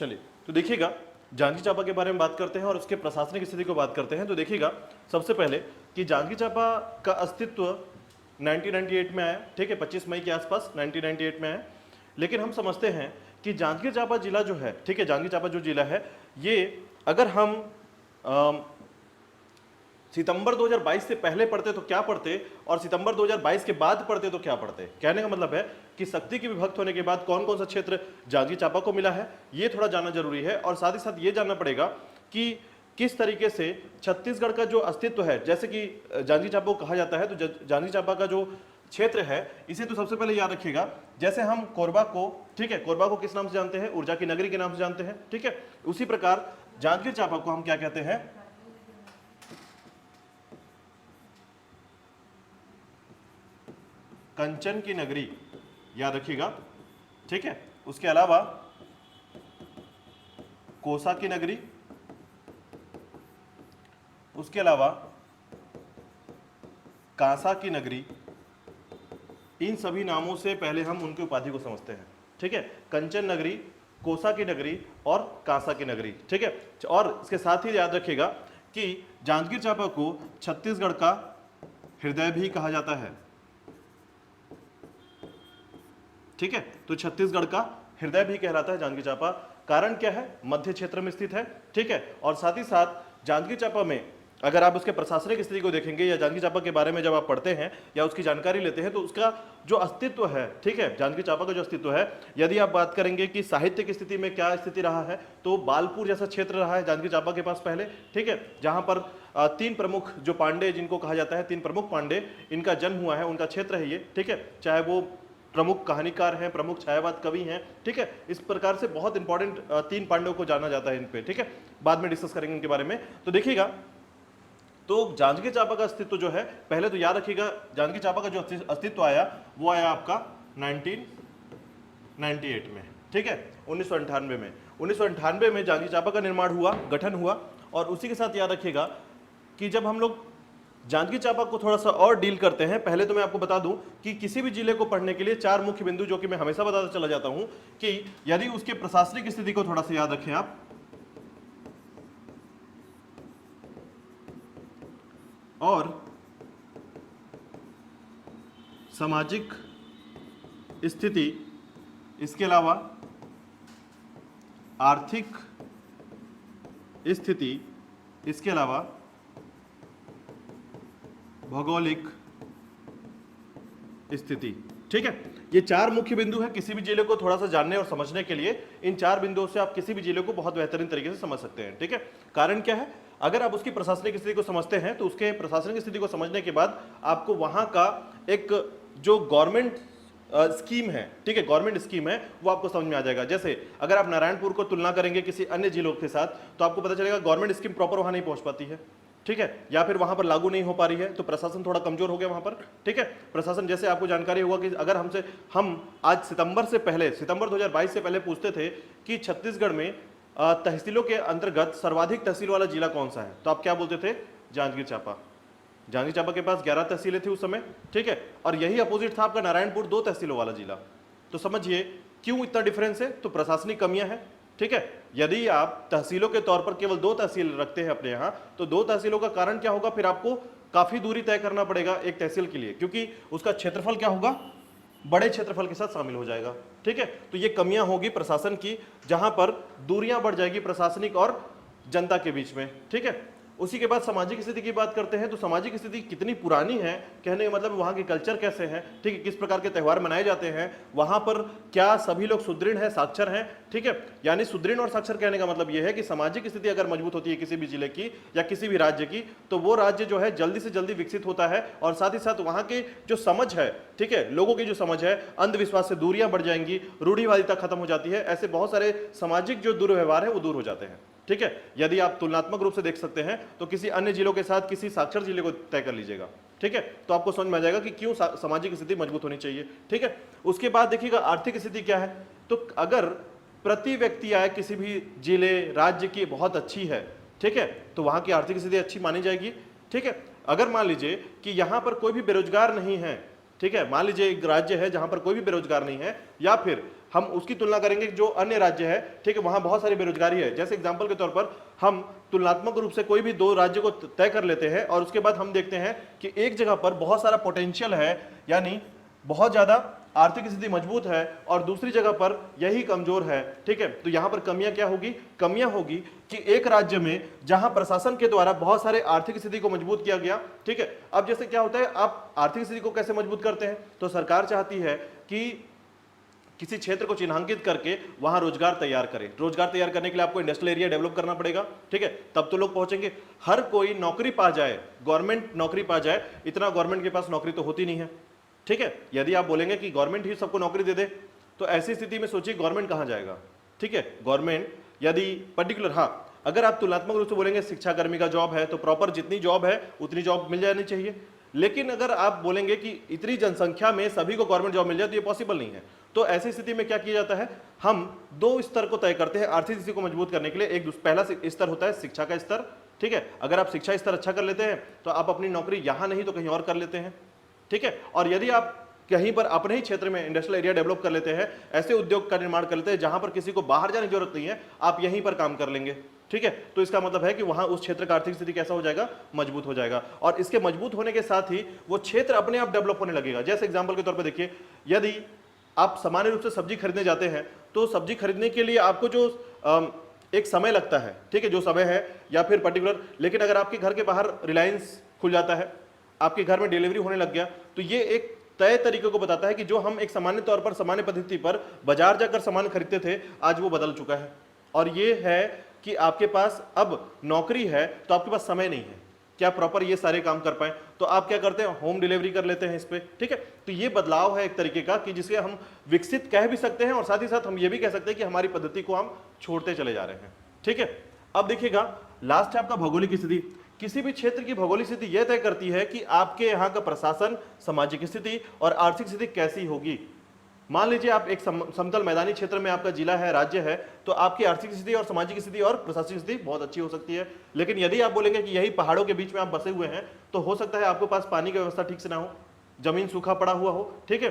चलिए, तो देखिएगा जांजगीर चांपा के बारे में बात करते हैं और उसके प्रशासनिक स्थिति को बात करते हैं। तो देखिएगा सबसे पहले कि जांजगीर चांपा का अस्तित्व 1998 में आया, ठीक है, 25 मई के आसपास 1998 में आया। लेकिन हम समझते हैं कि जांजगीर चांपा जिला जो है, ठीक है, जांजगीर चांपा जो जिला है, ये अगर हम सितंबर 2022 से पहले पढ़ते तो क्या पढ़ते और सितंबर 2022 के बाद पढ़ते तो क्या पढ़ते। कहने का मतलब है कि शक्ति की विभक्त होने के बाद कौन कौन सा क्षेत्र जांजगीर चांपा को मिला है, ये थोड़ा जानना जरूरी है। और साथ ही साथ ये जानना पड़ेगा कि किस तरीके से छत्तीसगढ़ का जो अस्तित्व है, जैसे कि जांजगीर चांपा को कहा जाता है, तो जांजगीर चांपा का जो क्षेत्र है इसे तो सबसे पहले याद रखिएगा। जैसे हम कोरबा को, ठीक है, कोरबा को किस नाम से जानते हैं, ऊर्जा की नगरी के नाम से जानते हैं, ठीक है, उसी प्रकार जांजगीर चांपा को हम क्या कहते हैं, कंचन की नगरी, याद रखिएगा, ठीक है। उसके अलावा कोसा की नगरी, उसके अलावा कांसा की नगरी, इन सभी नामों से पहले हम उनकी उपाधि को समझते हैं, ठीक है। कंचन नगरी, कोसा की नगरी और कांसा की नगरी, ठीक है। और इसके साथ ही याद रखिएगा कि जांजगीर चांपा को छत्तीसगढ़ का हृदय भी कहा जाता है, ठीक है। तो छत्तीसगढ़ का हृदय भी कहलाता है जांजगीर चांपा। कारण क्या है, मध्य क्षेत्र में स्थित है, ठीक है। और साथ ही साथ जांजगीर चांपा में अगर आप उसके प्रशासनिक स्थिति को देखेंगे या जांजगीर चांपा के बारे में जब आप पढ़ते हैं या उसकी जानकारी लेते हैं तो उसका जो अस्तित्व है, ठीक है, जांजगीर चांपा का जो अस्तित्व है, यदि आप बात करेंगे कि साहित्य की स्थिति में क्या स्थिति रहा है, तो बालपुर जैसा क्षेत्र रहा है जांजगीर चांपा के पास पहले, ठीक है, जहां पर तीन प्रमुख जो पांडे जिनको कहा जाता है, तीन प्रमुख पांडे, इनका जन्म हुआ है, उनका क्षेत्र है ये, ठीक है। चाहे वो प्रमुख कहानीकार हैं, प्रमुख छायावाद कवि हैं, ठीक है। इस प्रकार से बहुत इंपॉर्टेंट तीन पांडवों को जाना जाता है इन पे, ठीक है। बाद में डिस्कस करेंगे इनके बारे में। तो देखिएगा, तो जांजगीर चांपा का अस्तित्व जो है, पहले तो याद रखिएगा जांजगीर चांपा का जो अस्तित्व आया वो आया आपका 1998 में, ठीक है, 1998 में। 1998 में जांजगीर चांपा का निर्माण हुआ, गठन हुआ। और उसी के साथ याद रखिएगा कि जब हम लोग जांजगीर चांपा को थोड़ा सा और डील करते हैं, पहले तो मैं आपको बता दूं कि किसी भी जिले को पढ़ने के लिए चार मुख्य बिंदु, जो कि मैं हमेशा बताता चला जाता हूं, कि यदि उसके प्रशासनिक स्थिति को थोड़ा सा याद रखें आप, और सामाजिक स्थिति, इसके अलावा आर्थिक स्थिति, इसके अलावा भौगोलिक स्थिति, ठीक है। ये चार मुख्य बिंदु है किसी भी जिले को थोड़ा सा जानने और समझने के लिए। इन चार बिंदुओं से आप किसी भी जिले को बहुत बेहतरीन तरीके से समझ सकते हैं, ठीक है। कारण क्या है, अगर आप उसकी प्रशासनिक स्थिति को समझते हैं तो उसके प्रशासनिक स्थिति को समझने के बाद आपको वहां का एक जो गवर्नमेंट स्कीम है, ठीक है, गवर्नमेंट स्कीम है, वो आपको समझ में आ जाएगा। जैसे अगर आप नारायणपुर को तुलना करेंगे किसी अन्य जिलों के साथ तो आपको पता चलेगा गवर्नमेंट स्कीम प्रॉपर वहां नहीं पहुंच पाती है, ठीक है, या फिर वहां पर लागू नहीं हो पा रही है, तो प्रशासन थोड़ा कमजोर हो गया वहां पर, ठीक है। प्रशासन, जैसे आपको जानकारी होगा कि अगर हम आज सितंबर से पहले, सितंबर 2022 से पहले पूछते थे कि छत्तीसगढ़ में तहसीलों के अंतर्गत सर्वाधिक तहसील वाला जिला कौन सा है, तो आप क्या बोलते थे, जांजगीर चांपा। जांजगीर चांपा के पास 11 तहसीलें थी उस समय, ठीक है। और यही अपोजिट था आपका नारायणपुर, 2 तहसीलों वाला जिला। तो समझिए क्यों इतना डिफरेंस है, तो प्रशासनिक कमियां हैं, ठीक है। यदि आप तहसीलों के तौर पर केवल 2 तहसील रखते हैं अपने यहाँ, तो 2 तहसीलों का कारण क्या होगा, फिर आपको काफी दूरी तय करना पड़ेगा एक तहसील के लिए, क्योंकि उसका क्षेत्रफल क्या होगा, बड़े क्षेत्रफल के साथ शामिल हो जाएगा, ठीक है। तो ये कमियां होगी प्रशासन की, जहां पर दूरियां बढ़ जाएगी प्रशासनिक और जनता के बीच में, ठीक है। उसी के बाद सामाजिक स्थिति की बात करते हैं, तो सामाजिक स्थिति कितनी पुरानी है, कहने का मतलब वहाँ के कल्चर कैसे हैं, ठीक है, किस प्रकार के त्यौहार मनाए जाते हैं, वहाँ पर क्या सभी लोग सुदृढ़ हैं, साक्षर हैं, ठीक है। यानी सुदृढ़ और साक्षर कहने का मतलब यह है कि सामाजिक स्थिति अगर मजबूत होती है किसी भी जिले की या किसी भी राज्य की, तो वो राज्य जो है जल्दी से जल्दी विकसित होता है। और साथ ही साथ वहाँ के जो समझ है, ठीक है, लोगों की जो समझ है, अंधविश्वास से दूरियां बढ़ जाएंगी, रूढ़िवादिता खत्म हो जाती है, ऐसे बहुत सारे सामाजिक जो दुर्व्यवहार है वो दूर हो जाते हैं, ठीक है। यदि आप तुलनात्मक रूप से देख सकते हैं तो किसी अन्य जिलों के साथ किसी साक्षर जिले को तय कर लीजिएगा, ठीक है, तो आपको समझ में आ जाएगा कि क्यों सामाजिक स्थिति मजबूत होनी चाहिए, ठीक है। उसके बाद देखिएगा आर्थिक स्थिति क्या है, तो अगर प्रति व्यक्ति आय किसी भी जिले राज्य की बहुत अच्छी है, ठीक है, तो वहां की आर्थिक स्थिति अच्छी मानी जाएगी, ठीक है। अगर मान लीजिए कि यहां पर कोई भी बेरोजगार नहीं है, ठीक है, मान लीजिए एक राज्य है जहां पर कोई भी बेरोजगार नहीं है, या फिर हम उसकी तुलना करेंगे जो अन्य राज्य है, ठीक है, वहां बहुत सारी बेरोजगारी है। जैसे एग्जांपल के तौर पर हम तुलनात्मक रूप से कोई भी दो राज्य को तय कर लेते हैं और उसके बाद हम देखते हैं कि एक जगह पर बहुत सारा पोटेंशियल है, यानी बहुत ज्यादा आर्थिक स्थिति मजबूत है, और दूसरी जगह पर यही कमजोर है। ठीक है, तो यहां पर कमियां क्या होगी? कमियां होगी कि एक राज्य में जहां प्रशासन के द्वारा बहुत सारे आर्थिक स्थिति को मजबूत किया गया, ठीक है, अब जैसे क्या होता है, आप आर्थिक स्थिति को कैसे मजबूत करते हैं? तो सरकार चाहती है कि किसी क्षेत्र को चिन्हांकित करके वहां रोजगार तैयार करें। रोजगार तैयार करने के लिए आपको इंडस्ट्रियल एरिया डेवलप करना पड़ेगा, ठीक है, तब तो लोग पहुंचेंगे। हर कोई नौकरी पा जाए, गवर्नमेंट नौकरी पा जाए, इतना गवर्नमेंट के पास नौकरी तो होती नहीं है। ठीक है, यदि आप बोलेंगे कि गवर्नमेंट ही सबको नौकरी दे दे, तो ऐसी स्थिति में सोचिए गवर्नमेंट कहां जाएगा। ठीक है, गवर्नमेंट यदि पर्टिकुलर, हाँ, अगर आप तुलनात्मक रूप से बोलेंगे शिक्षाकर्मी का जॉब है, तो प्रॉपर जितनी जॉब है उतनी जॉब मिल जानी चाहिए। लेकिन अगर आप बोलेंगे कि इतनी जनसंख्या में सभी को गवर्नमेंट जॉब मिल जाए, तो ये पॉसिबल नहीं है। तो ऐसी स्थिति में क्या किया जाता है, हम दो स्तर को तय करते हैं आर्थिक स्थिति को मजबूत करने के लिए। एक पहला स्तर होता है शिक्षा का स्तर। ठीक है, अगर आप शिक्षा स्तर अच्छा कर लेते हैं तो आप अपनी नौकरी यहां नहीं तो कहीं और कर लेते हैं। ठीक है, और यदि आप कहीं पर अपने ही क्षेत्र में इंडस्ट्रियल एरिया डेवलप कर लेते हैं, ऐसे उद्योग का निर्माण कर लेते हैं जहां पर किसी को बाहर जाने की जरूरत नहीं है, आप यहीं पर काम कर लेंगे। ठीक है, तो इसका मतलब है कि वहां उस क्षेत्र का आर्थिक स्थिति कैसा हो जाएगा? मजबूत हो जाएगा, और इसके मजबूत होने के साथ ही वो क्षेत्र अपने आप डेवलप होने लगेगा। जैसे एग्जांपल के तौर पर देखिए, यदि आप सामान्य रूप से सब्जी खरीदने जाते हैं, तो सब्जी खरीदने के लिए आपको जो एक समय लगता है, ठीक है, जो समय है या फिर पर्टिकुलर, लेकिन अगर आपके घर के बाहर रिलायंस खुल जाता है, आपके घर में डिलीवरी होने लग गया, तो ये एक तय तरीके को बताता है कि जो हम एक सामान्य तौर पर, सामान्य पद्धति पर बाजार जाकर सामान खरीदते थे, आज वो बदल चुका है। और ये है कि आपके पास अब नौकरी है तो आपके पास समय नहीं है क्या प्रॉपर ये सारे काम कर पाए, तो आप क्या करते हैं? होम डिलीवरी कर लेते हैं इस पे। ठीक है, तो ये बदलाव है एक तरीके का कि जिसे हम विकसित कह भी सकते हैं, और साथ ही साथ हम ये भी कह सकते हैं कि हमारी पद्धति को हम छोड़ते चले जा रहे हैं। ठीक है, अब देखिएगा, लास्ट है आपका भौगोलिक स्थिति। किसी भी क्षेत्र की भौगोलिक स्थिति यह तय करती है कि आपके यहाँ का प्रशासन, सामाजिक स्थिति और आर्थिक स्थिति कैसी होगी। मान लीजिए आप एक समतल मैदानी क्षेत्र में आपका जिला है, राज्य है, तो आपकी आर्थिक स्थिति और सामाजिक स्थिति और प्रशासनिक स्थिति बहुत अच्छी हो सकती है। लेकिन यदि आप बोलेंगे कि यही पहाड़ों के बीच में आप बसे हुए हैं, तो हो सकता है आपके पास पानी की व्यवस्था ठीक से ना हो, जमीन सूखा पड़ा हुआ हो, ठीक है,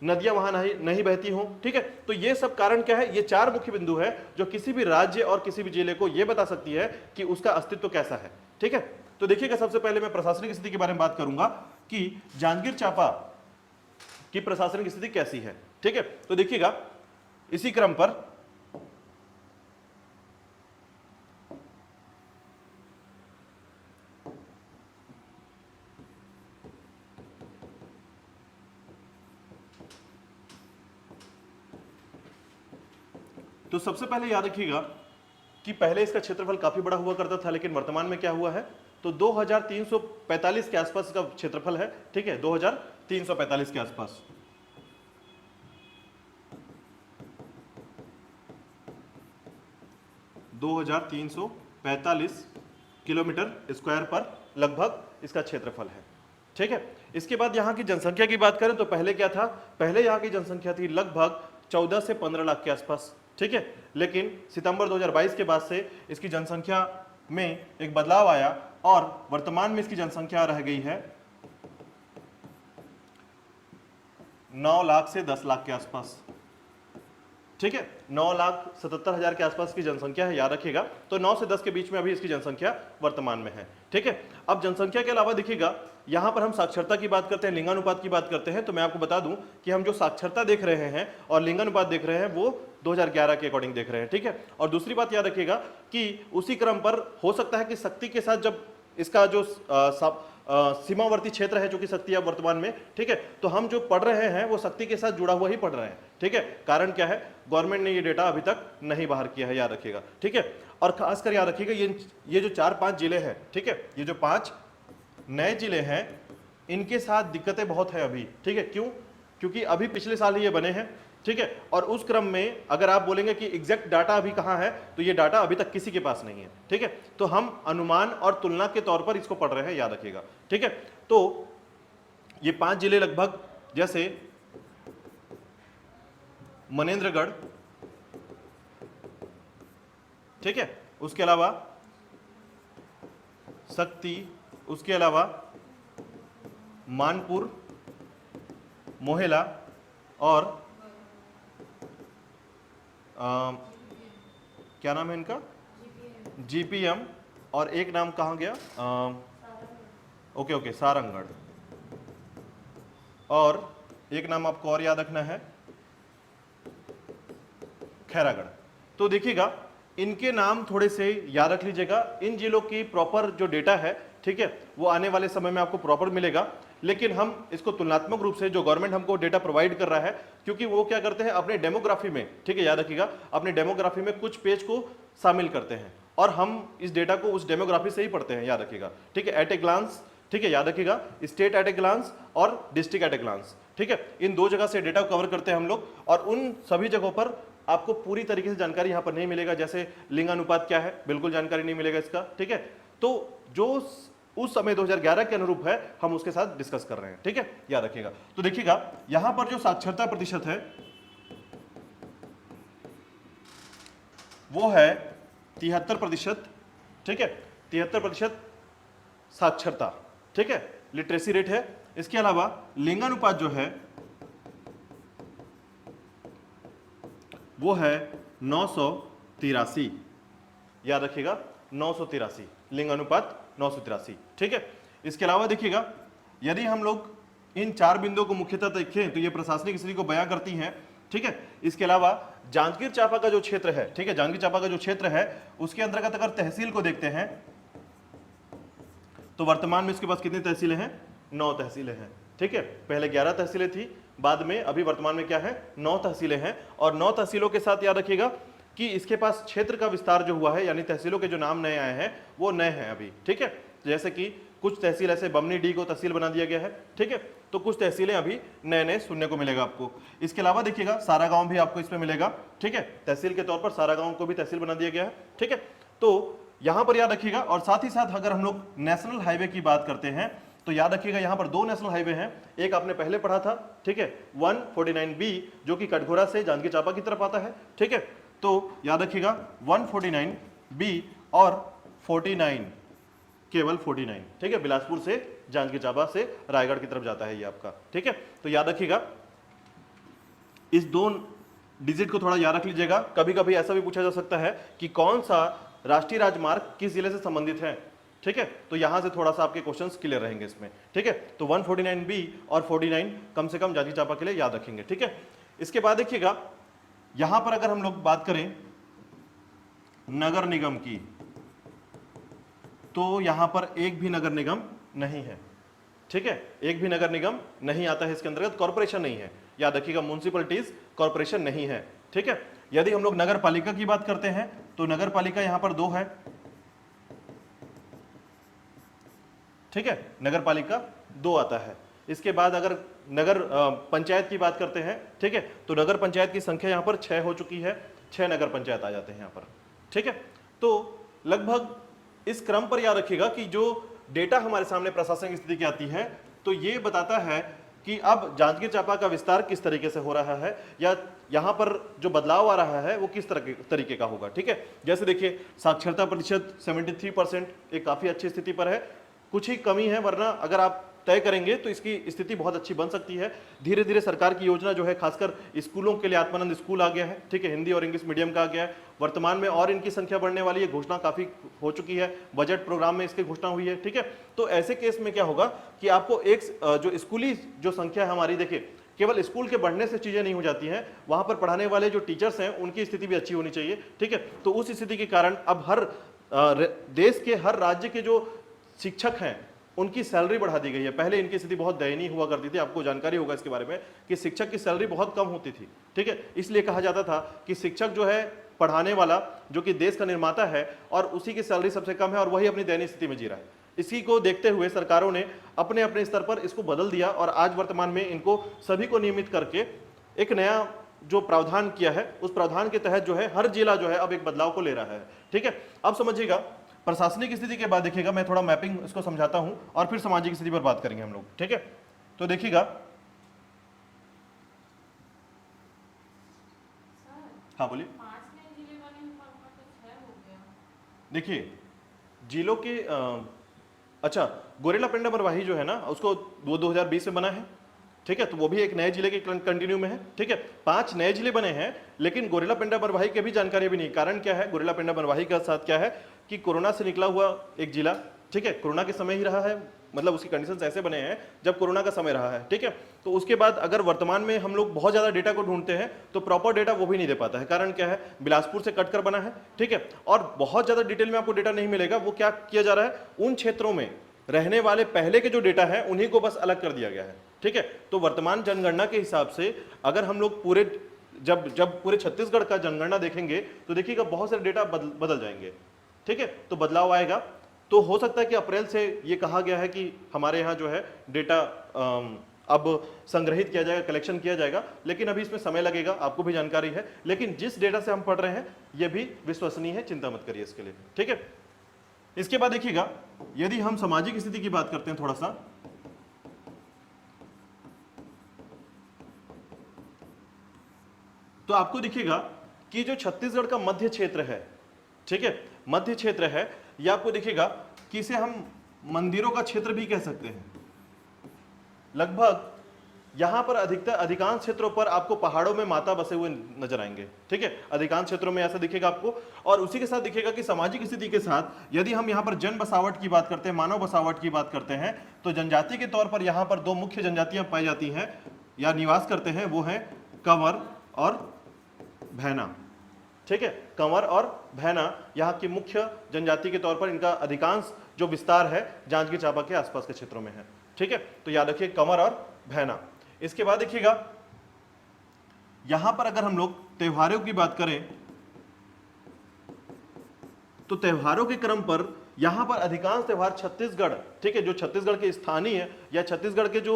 नदियां वहां नहीं बहती हो। ठीक है, तो ये सब कारण क्या है? ये चार मुख्य बिंदु है जो किसी भी राज्य और किसी भी जिले को यह बता सकती है कि उसका अस्तित्व कैसा है। ठीक है, तो देखिएगा, सबसे पहले मैं प्रशासनिक स्थिति के बारे में बात करूंगा कि जांजगीर चांपा की प्रशासनिक स्थिति कैसी है। ठीक है, तो देखिएगा, इसी क्रम पर तो सबसे पहले याद रखिएगा कि पहले इसका क्षेत्रफल काफी बड़ा हुआ करता था, लेकिन वर्तमान में क्या हुआ है, तो 2345 के आसपास का क्षेत्रफल है। ठीक है, 2345 के आसपास। (2345 किलोमीटर स्क्वायर पर लगभग इसका क्षेत्रफल है। ठीक है, इसके बाद यहां की जनसंख्या की बात करें तो पहले क्या था? पहले यहां की जनसंख्या थी लगभग 14 से 15 लाख के आसपास। ठीक है, लेकिन सितंबर 2022 के बाद से इसकी जनसंख्या में एक बदलाव आया और वर्तमान में इसकी जनसंख्या रह गई है 9 लाख से 10 लाख के आसपास। ठीक है, 9,77,000 के आसपास की जनसंख्या है, याद रखिएगा। तो 9 से 10 के बीच में अभी इसकी जनसंख्या वर्तमान में है। ठीक है, अब जनसंख्या के अलावा देखिएगा, यहां पर हम साक्षरता की बात करते हैं, लिंगानुपात की बात करते हैं, तो मैं आपको बता दूं कि हम जो साक्षरता देख रहे हैं और लिंगानुपात देख रहे हैं वो 2011 के अकॉर्डिंग देख रहे हैं। ठीक है, और दूसरी बात याद रखिएगा कि उसी क्रम पर हो सकता है कि शक्ति के साथ जब इसका जो सीमावर्ती क्षेत्र है, जो कि शक्ति है वर्तमान में, ठीक है, तो हम जो पढ़ रहे हैं वो शक्ति के साथ जुड़ा हुआ ही पढ़ रहे हैं। ठीक है, कारण क्या है? गवर्नमेंट ने ये डेटा अभी तक नहीं बाहर किया है, याद रखिएगा। ठीक है, और खासकर याद रखिएगा ये जो 4-5 जिले हैं, ठीक है, ये जो 5 नए जिले हैं, इनके साथ दिक्कतें बहुत है अभी। ठीक है, क्यों? क्योंकि अभी पिछले साल ही ये बने हैं। ठीक है, और उस क्रम में अगर आप बोलेंगे कि एग्जैक्ट डाटा अभी कहां है, तो ये डाटा अभी तक किसी के पास नहीं है। ठीक है, तो हम अनुमान और तुलना के तौर पर इसको पढ़ रहे हैं, याद रखिएगा। ठीक है, तो ये 5 जिले लगभग, जैसे मनेंद्रगढ़, ठीक है, उसके अलावा शक्ति, उसके अलावा मानपुर, मोहेला और क्या नाम है इनका, जीपीएम, और एक नाम कहाँ गया, ओके सारंगढ़, और एक नाम आपको और याद रखना है खैरागढ़। तो देखिएगा इनके नाम थोड़े से याद रख लीजिएगा। इन जिलों की प्रॉपर जो डेटा है, ठीक है, वो आने वाले समय में आपको प्रॉपर मिलेगा, लेकिन हम इसको तुलनात्मक रूप से जो गवर्नमेंट हमको डेटा प्रोवाइड कर रहा है, क्योंकि वो क्या करते हैं अपने डेमोग्राफी में, ठीक है, याद रखिएगा, अपने डेमोग्राफी में कुछ पेज को शामिल करते हैं और हम इस डेटा को उस डेमोग्राफी से ही पढ़ते हैं, याद रखिएगा, ठीक है, एट ए ग्लांस, ठीक है, याद रखिएगा, स्टेट एट ए ग्लांस और डिस्ट्रिक्ट एट ए ग्लांस, ठीक है, इन दो जगह से डेटा कवर करते हैं हम लोग, और उन सभी जगहों पर आपको पूरी तरीके से जानकारी यहां पर नहीं मिलेगा, जैसे लिंगानुपात क्या है, बिल्कुल जानकारी नहीं मिलेगा इसका, ठीक है। तो जो उस समय 2011 के अनुरूप है, हम उसके साथ डिस्कस कर रहे हैं, ठीक है, याद रखिएगा। तो देखिएगा यहां पर जो साक्षरता प्रतिशत है वो है 73%, ठीक है, 73% साक्षरता, ठीक है, लिटरेसी रेट है। इसके अलावा लिंगानुपात जो है वो है 983, याद रखिएगा 983, लिंगानुपात 983, ठीक है। इसके अलावा देखिएगा यदि हम लोग इन चार बिंदुओं को मुख्यतः देखें तो ये प्रशासनिक स्थिति को बयां करती हैं, ठीक है। इसके अलावा जांजगीर चांपा का जो क्षेत्र है, ठीक है, जांजगीर चांपा का जो क्षेत्र है उसके अंतर्गत अगर तहसील को देखते हैं तो वर्तमान में इसके पास कितनी तहसीलें हैं, 9 तहसीलें हैं, ठीक है। पहले 11 तहसीलें थी, बाद में अभी वर्तमान में क्या है, 9 तहसीलें हैं, और 9 तहसीलों के साथ याद रखिएगा कि इसके पास क्षेत्र का विस्तार जो हुआ है, यानी तहसीलों के जो नाम नए आए हैं वो नए हैं अभी, ठीक है। जैसे कि कुछ तहसील ऐसे बमनी डी को तहसील बना दिया गया है, ठीक है, तो कुछ तहसीलें अभी नए नए सुनने को मिलेगा आपको। इसके अलावा देखिएगा सारा गांव भी आपको इसमें मिलेगा, ठीक है, तहसील के तौर पर सारा गांव को भी तहसील बना दिया गया है, ठीक है। तो यहां पर याद रखिएगा, और साथ ही साथ अगर हम लोग नेशनल हाईवे की बात करते हैं तो याद रखिएगा यहां पर 2 नेशनल हाईवे हैं, एक आपने पहले पढ़ा था, ठीक है, 149B जो कि कटघोरा से जांजगीर चांपा की तरफ आता है, ठीक है। तो याद रखिएगा 149B और 49, केवल 49, ठीक है, बिलासपुर से जांजगीर चांपा से रायगढ़ की तरफ जाता है ये आपका, ठीक है। तो याद रखिएगा इस 2 डिजिट को थोड़ा याद रख लीजिएगा। कभी कभी ऐसा भी पूछा जा सकता है कि कौन सा राष्ट्रीय राजमार्ग किस जिले से संबंधित है, ठीक है, तो यहां से थोड़ा सा आपके क्वेश्चंस क्लियर रहेंगे इसमें, ठीक है। तो 149B और 49 कम से कम जांजगीर चांपा के लिए याद रखेंगे, ठीक है। इसके बाद देखिएगा यहां पर अगर हम लोग बात करें नगर निगम की, तो यहां पर एक भी नगर निगम नहीं है, ठीक है, एक भी नगर निगम नहीं आता है इसके अंतर्गत, कॉर्पोरेशन नहीं है, याद रखिएगा म्युनिसिपलिटीज कॉर्पोरेशन नहीं है, ठीक है। यदि हम लोग नगर पालिका की बात करते हैं तो नगर पालिका यहां पर 2 है, ठीक है, नगर पालिका 2 आता है। इसके बाद अगर नगर पंचायत की बात करते हैं, ठीक है, तो नगर पंचायत की संख्या यहां पर 6 हो चुकी है, 6 नगर पंचायत आ जाते हैं यहां पर, ठीक है। तो लगभग इस क्रम पर याद रखिएगा कि जो डेटा हमारे सामने प्रशासनिक स्थिति की आती है तो ये बताता है कि अब जांजगीर चांपा का विस्तार किस तरीके से हो रहा है, या यहां पर जो बदलाव आ रहा है वो किस तरीके का होगा, ठीक है। जैसे देखिए साक्षरता प्रतिशत 73%, एक काफी अच्छी स्थिति पर है, कुछ ही कमी है, वरना अगर आप तय करेंगे तो इसकी स्थिति बहुत अच्छी बन सकती है। धीरे धीरे सरकार की योजना जो है, खासकर स्कूलों के लिए आत्मानंद स्कूल आ गया है, ठीक है, हिंदी और इंग्लिश मीडियम का आ गया है, वर्तमान में और इनकी संख्या बढ़ने वाली है, घोषणा काफी हो चुकी है, बजट प्रोग्राम में इसकी घोषणा हुई है, ठीक है। तो ऐसे केस में क्या होगा कि आपको एक जो स्कूली जो संख्या है हमारी, देखिए केवल स्कूल के बढ़ने से चीजें नहीं हो जाती हैं, वहां पर पढ़ाने वाले जो टीचर्स हैं उनकी स्थिति भी अच्छी होनी चाहिए, ठीक है। तो उस स्थिति के कारण अब हर देश के हर राज्य के जो शिक्षक हैं उनकी सैलरी बढ़ा दी गई है। पहले इनकी स्थिति बहुत दयनीय हुआ करती थी, आपको जानकारी होगा इसके बारे में कि शिक्षक की सैलरी बहुत कम होती थी, ठीक है। इसलिए कहा जाता था कि शिक्षक जो है पढ़ाने वाला जो कि देश का निर्माता है और उसी की सैलरी सबसे कम है और वही अपनी दयनीय स्थिति में जी रहा है। इसी को देखते हुए सरकारों ने अपने अपने स्तर पर इसको बदल दिया और आज वर्तमान में इनको सभी को नियमित करके एक नया जो प्रावधान किया है, उस प्रावधान के तहत जो है हर जिला जो है अब एक बदलाव को ले रहा है, ठीक है। अब समझिएगा प्रशासनिक स्थिति के बाद देखिएगा मैं थोड़ा मैपिंग इसको समझाता हूं और फिर सामाजिक स्थिति पर बात करेंगे हम लोग, ठीक है। तो देखिएगा, हाँ बोलिए। देखिए जिलों के अच्छा, गोरेला पेंडा मरवाही जो है ना उसको 2020 में बना है, ठीक है, तो वो भी एक नए जिले के कंटिन्यू में है। ठीक है, 5 नए जिले बने हैं, लेकिन गोरेला पेंड्रा मरवाही की भी जानकारी भी नहीं। कारण क्या है, गोरेला पेंड्रा मरवाही का साथ क्या है कि कोरोना से निकला हुआ एक जिला, ठीक है, कोरोना के समय ही रहा है, मतलब उसकी कंडीशंस ऐसे बने हैं जब कोरोना का समय रहा है। ठीक है, तो उसके बाद अगर वर्तमान में हम लोग बहुत ज्यादा डेटा को ढूंढते हैं तो प्रॉपर डेटा वो भी नहीं दे पाता है। कारण क्या है, बिलासपुर से कटकर बना है। ठीक है, और बहुत ज्यादा डिटेल में आपको डेटा नहीं मिलेगा। वो क्या किया जा रहा है, उन क्षेत्रों में रहने वाले पहले के जो डेटा है उन्हीं को बस अलग कर दिया गया है। ठीक है, तो वर्तमान जनगणना के हिसाब से अगर हम लोग पूरे जब पूरे छत्तीसगढ़ का जनगणना देखेंगे तो देखिएगा बहुत सारे डेटा बदल जाएंगे। ठीक है, तो बदलाव आएगा। तो हो सकता है कि अप्रैल से ये कहा गया है कि हमारे यहाँ जो है डेटा अब संग्रहित किया जाएगा, कलेक्शन किया जाएगा, लेकिन अभी इसमें समय लगेगा, आपको भी जानकारी है। लेकिन जिस डेटा से हम पढ़ रहे हैं ये भी विश्वसनीय है, चिंता मत करिए इसके लिए। ठीक है, इसके बाद देखिएगा, यदि हम सामाजिक स्थिति की बात करते हैं थोड़ा सा, तो आपको दिखेगा कि जो छत्तीसगढ़ का मध्य क्षेत्र है, ठीक है, मध्य क्षेत्र है, ये आपको दिखेगा कि इसे हम मंदिरों का क्षेत्र भी कह सकते हैं। लगभग यहां पर अधिकांश क्षेत्रों पर आपको पहाड़ों में माता बसे हुए नजर आएंगे। ठीक है, अधिकांश क्षेत्रों में ऐसा दिखेगा आपको। और उसी के साथ दिखेगा कि सामाजिक स्थिति के साथ यदि हम यहां पर जन बसावट की बात करते हैं, मानव बसावट की बात करते हैं, तो जनजाति के तौर पर यहां पर 2 मुख्य जनजातियां पाई जाती हैं या निवास करते हैं, वो है कंवर और भैना। ठीक है, कंवर और भैना यहाँ की मुख्य जनजाति के तौर पर इनका अधिकांश जो विस्तार है जांजगीर चांपा के आसपास के क्षेत्रों में है। ठीक है, तो याद रखिए कंवर और भैना। इसके बाद देखिएगा, यहां पर अगर हम लोग त्योहारों की बात करें तो त्योहारों के क्रम पर यहां पर अधिकांश त्योहार छत्तीसगढ़, ठीक है, जो छत्तीसगढ़ के स्थानीय या छत्तीसगढ़ के जो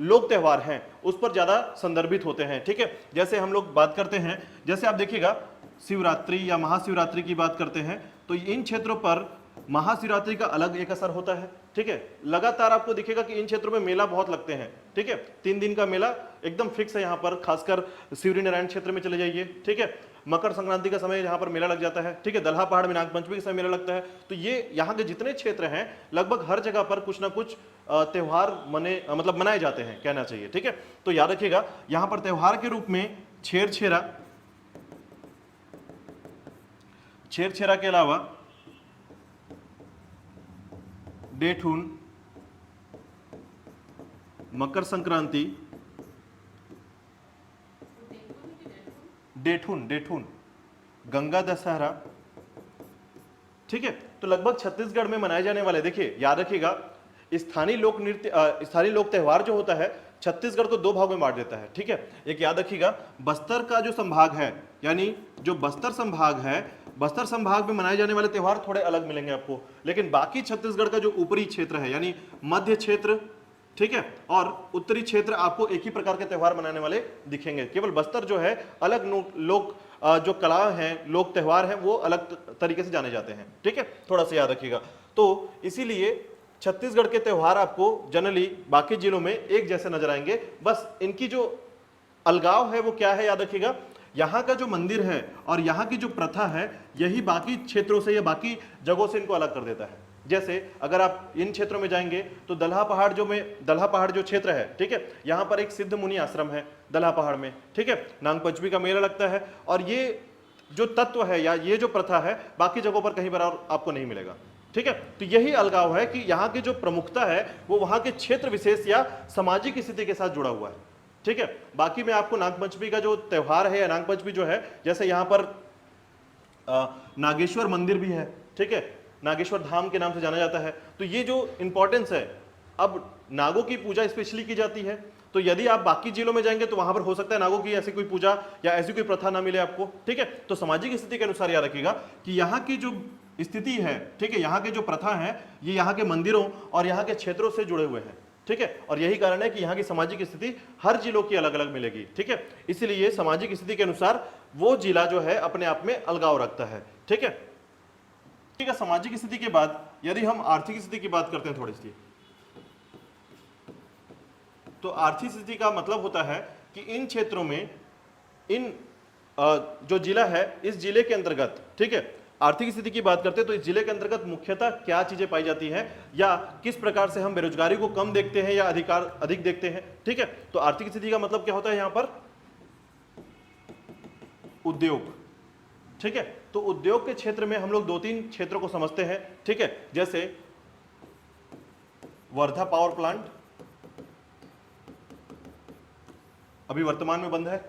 लोक त्योहार हैं उस पर ज्यादा संदर्भित होते हैं। ठीक है, जैसे हम लोग बात करते हैं, जैसे आप देखिएगा शिवरात्रि या महाशिवरात्रि की बात करते हैं तो इन क्षेत्रों पर महाशिवरात्रि का अलग एक असर होता है। ठीक है, लगातार आपको दिखेगा कि इन क्षेत्रों में मेला बहुत लगते हैं। ठीक है, 3 दिन का मेला एकदम फिक्स है यहाँ पर, खासकर शिवरी नारायण क्षेत्र में चले जाइए। ठीक है, मकर संक्रांति का समय यहाँ पर मेला लग जाता है। ठीक है, दल्हा पहाड़ में नागपंचमी के समय मेला लगता है। तो ये यहाँ के जितने क्षेत्र हैं लगभग हर जगह पर कुछ ना कुछ त्योहार मनाए जाते हैं, कहना चाहिए। ठीक है, तो याद रखिएगा यहाँ पर त्योहार के रूप में छेरछेरा के अलावा डेठून, मकर संक्रांति, डेठून, गंगा दशहरा। ठीक है, तो लगभग छत्तीसगढ़ में मनाए जाने वाले, देखिए याद रखिएगा, स्थानीय लोक त्योहार जो होता है छत्तीसगढ़ को 2 भागों में बांट देता है। ठीक है, एक याद रखिएगा, बस्तर का जो संभाग है, यानी जो बस्तर संभाग है, बस्तर संभाग में मनाए जाने वाले त्योहार थोड़े अलग मिलेंगे आपको, लेकिन बाकी छत्तीसगढ़ का जो ऊपरी क्षेत्र है यानी मध्य क्षेत्र, ठीक है, और उत्तरी क्षेत्र आपको एक ही प्रकार के त्योहार मनाने वाले दिखेंगे। केवल बस्तर जो है अलग लोक जो कला है, लोक त्योहार है, वो अलग तरीके से जाने जाते हैं। ठीक है, थोड़ा सा याद रखिएगा। तो इसीलिए छत्तीसगढ़ के त्योहार आपको जनरली बाकी जिलों में एक जैसे नजर आएंगे, बस इनकी जो अलगाव है वो क्या है, याद रखिएगा, यहाँ का जो मंदिर है और यहाँ की जो प्रथा है यही बाकी क्षेत्रों से या बाकी जगहों से इनको अलग कर देता है। जैसे अगर आप इन क्षेत्रों में जाएंगे तो दल्हा पहाड़ जो क्षेत्र है, ठीक है, यहाँ पर एक सिद्ध मुनि आश्रम है दल्हा पहाड़ में। ठीक है, नागपंचमी का मेला लगता है, और ये जो तत्व है या ये जो प्रथा है बाकी जगहों पर कहीं पर और आपको नहीं मिलेगा। ठीक है, तो यही अलगाव है कि यहाँ की जो प्रमुखता है वो वहाँ के क्षेत्र विशेष या सामाजिक स्थिति के साथ जुड़ा हुआ है। ठीक है, बाकी में आपको नागपंचमी का जो त्योहार है या नागपंचमी जो है, जैसे यहाँ पर नागेश्वर मंदिर भी है। ठीक है, नागेश्वर धाम के नाम से जाना जाता है। तो ये जो इंपॉर्टेंस है, अब नागों की पूजा स्पेशली की जाती है, तो यदि आप बाकी जिलों में जाएंगे तो वहां पर हो सकता है नागों की ऐसी कोई पूजा या ऐसी कोई प्रथा ना मिले आपको। ठीक है, तो सामाजिक स्थिति के अनुसार याद रखिएगा कि यहाँ की जो स्थिति है, ठीक है, यहाँ के जो प्रथा है ये यहाँ के मंदिरों और यहाँ के क्षेत्रों से जुड़े हुए हैं। ठीक है, और यही कारण है कि यहाँ की सामाजिक स्थिति हर जिलों की अलग अलग मिलेगी। ठीक है, इसलिए सामाजिक स्थिति के अनुसार वो जिला जो है अपने आप में अलगाव रखता है। ठीक है, ठीक है, सामाजिक स्थिति के बाद यदि हम आर्थिक स्थिति की बात करते हैं थोड़ी सी, तो आर्थिक स्थिति का मतलब होता है कि इन क्षेत्रों में इन जो जिला है इस जिले के अंतर्गत, ठीक है, आर्थिक स्थिति की बात करते हैं तो इस जिले के अंतर्गत मुख्यतः क्या चीजें पाई जाती हैं, या किस प्रकार से हम बेरोजगारी को कम देखते हैं या अधिक देखते हैं। ठीक है, तो आर्थिक स्थिति का मतलब क्या होता है यहां पर, उद्योग। ठीक है, तो उद्योग के क्षेत्र में हम लोग 2-3 क्षेत्रों को समझते हैं। ठीक है, जैसे वर्धा पावर प्लांट अभी वर्तमान में बंद है।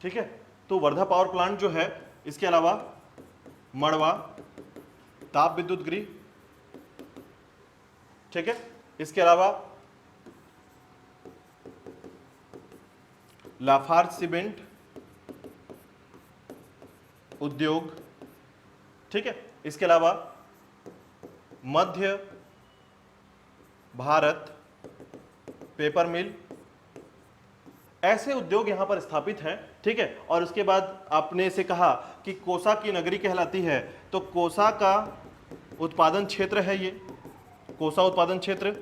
ठीक है, तो वर्धा पावर प्लांट जो है, इसके अलावा मड़वा ताप विद्युत गृह। ठीक है, इसके अलावा लाफार्ज सीमेंट उद्योग। ठीक है, इसके अलावा मध्य भारत पेपर मिल, ऐसे उद्योग यहां पर स्थापित हैं। ठीक है, और उसके बाद आपने से कहा कि कोसा की नगरी कहलाती है, तो कोसा का उत्पादन क्षेत्र है ये, कोसा उत्पादन क्षेत्र,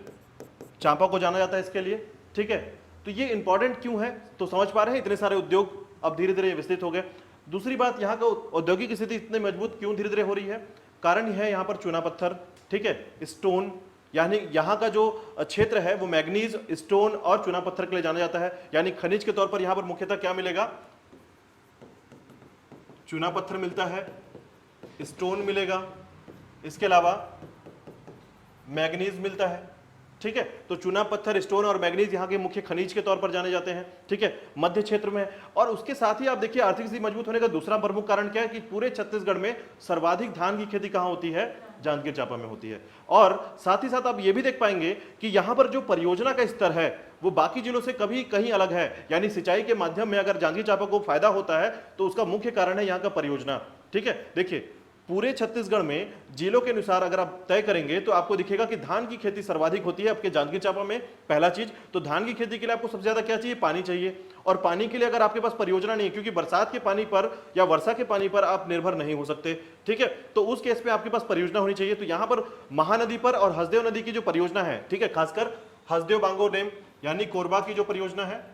चांपा को जाना जाता है इसके लिए। ठीक है, तो ये इंपॉर्टेंट क्यों है, तो समझ पा रहे हैं, इतने सारे उद्योग अब धीरे धीरे विस्तृत हो गए। दूसरी बात, यहाँ का औद्योगिक स्थिति इतनी मजबूत क्यों धीरे धीरे हो रही है, कारण यह है यहाँ पर चूना पत्थर। ठीक है, स्टोन, यानी यहाँ का जो क्षेत्र है वो मैग्नीज, स्टोन और चूना पत्थर के लिए जाना जाता है। यानी खनिज के तौर पर यहाँ पर मुख्यतः क्या मिलेगा, चूना पत्थर मिलता है, स्टोन मिलेगा, इसके अलावा मैग्नीज मिलता है। ठीक है, तो चूना पत्थर, स्टोन और मैग्नीज यहाँ के मुख्य खनिज के तौर पर जाने जाते हैं। ठीक है, मध्य क्षेत्र में। और उसके साथ ही आप देखिए आर्थिक स्थिति मजबूत होने का दूसरा प्रमुख कारण क्या है कि पूरे छत्तीसगढ़ में सर्वाधिक धान की खेती कहाँ होती है, जांजगीर चांपा में होती है। और साथ ही साथ आप ये भी देख पाएंगे कि यहाँ पर जो परियोजना का स्तर है वो बाकी जिलों से कभी कहीं अलग है। यानी सिंचाई के माध्यम में अगर जांजगीर चांपा को फायदा होता है तो उसका मुख्य कारण है यहाँ का परियोजना। ठीक है, देखिए पूरे छत्तीसगढ़ में जिलों के अनुसार अगर आप तय करेंगे तो आपको दिखेगा कि धान की खेती सर्वाधिक होती है आपके जांजगीर चांपा में। पहला चीज तो धान की खेती के लिए आपको सबसे ज्यादा क्या चाहिए, पानी चाहिए। और पानी के लिए अगर आपके पास परियोजना नहीं है, क्योंकि बरसात के पानी पर या वर्षा के पानी पर आप निर्भर नहीं हो सकते। ठीक है, तो उस केस पे आपके पास परियोजना होनी चाहिए। तो यहां पर महानदी पर और हसदेव नदी की जो परियोजना है, ठीक है, खासकर हसदेव बांगो डैम यानी कोरबा की जो परियोजना है,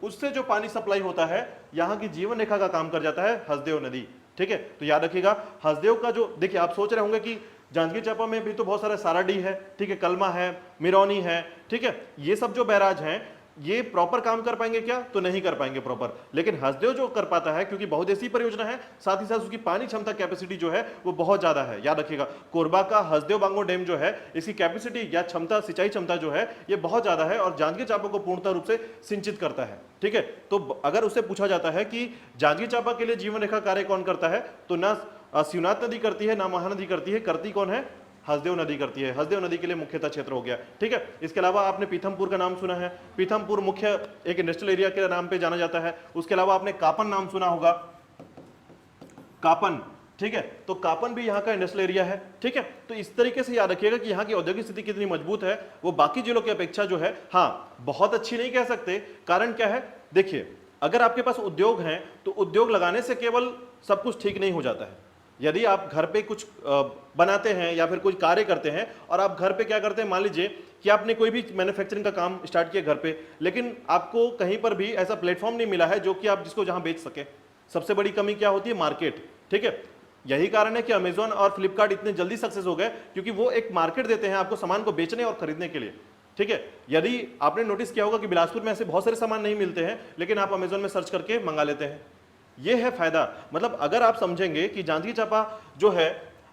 उससे जो पानी सप्लाई होता है यहाँ की जीवन रेखा का काम कर जाता है हसदेव नदी। ठीक है, तो याद रखिएगा हसदेव का जो, देखिए आप सोच रहे होंगे कि जांजगीर चांपा में भी तो बहुत सारे साराडी है, ठीक है, कलमा है, मिरौनी है। ठीक है, ये सब जो बैराज हैं ये प्रॉपर काम कर पाएंगे क्या, तो नहीं कर पाएंगे प्रॉपर। लेकिन हसदेव जो कर पाता है, क्योंकि बहुदेशीय परियोजना है, साथ ही साथ उसकी पानी क्षमता कैपेसिटी जो है वो बहुत ज्यादा है। याद रखिएगा कोरबा का हसदेव बांगो डैम जो है, इसकी कैपेसिटी या क्षमता, सिंचाई क्षमता जो है ये बहुत ज्यादा है और जांजगीर चांपा को पूर्णतः रूप से सिंचित करता है। ठीक है, तो अगर उससे पूछा जाता है कि जांजगीर चांपा के लिए जीवन रेखा कार्य कौन करता है, तो ना शिवनाथ नदी करती है ना महानदी करती है, करती कौन है, हसदेव नदी करती है। हसदेव नदी के लिए मुख्यतः क्षेत्र हो गया। ठीक है, इसके अलावा आपने पीथमपुर का नाम सुना है, पीथमपुर मुख्य एक इंडस्ट्रियल एरिया के नाम पे जाना जाता है। उसके अलावा आपने कापन नाम सुना होगा, कापन। ठीक है, तो कापन भी यहाँ का इंडस्ट्रियल एरिया है। ठीक है, तो इस तरीके से याद रखिएगा कि यहाँ की औद्योगिक स्थिति कितनी मजबूत है, वो बाकी जिलों की अपेक्षा जो है, हाँ बहुत अच्छी नहीं कह सकते। कारण क्या है, देखिए अगर आपके पास उद्योग हैं तो उद्योग लगाने से केवल सब कुछ ठीक नहीं हो जाता है। यदि आप घर पे कुछ बनाते हैं या फिर कुछ कार्य करते हैं और आप घर पे क्या करते हैं, मान लीजिए कि आपने कोई भी मैन्युफैक्चरिंग का काम स्टार्ट किया घर पे, लेकिन आपको कहीं पर भी ऐसा प्लेटफॉर्म नहीं मिला है जो कि आप जिसको जहां बेच सके। सबसे बड़ी कमी क्या होती है, मार्केट। ठीक है, यही कारण है कि अमेजॉन और फ्लिपकार्ट इतने जल्दी सक्सेस हो गए, क्योंकि वो एक मार्केट देते हैं आपको सामान को बेचने और खरीदने के लिए। ठीक है, यदि आपने नोटिस किया होगा कि बिलासपुर में ऐसे बहुत सारे सामान नहीं मिलते हैं, लेकिन आप अमेजॉन में सर्च करके मंगा लेते हैं। ये है फायदा। मतलब अगर आप समझेंगे कि जांजगीर चांपा जो है,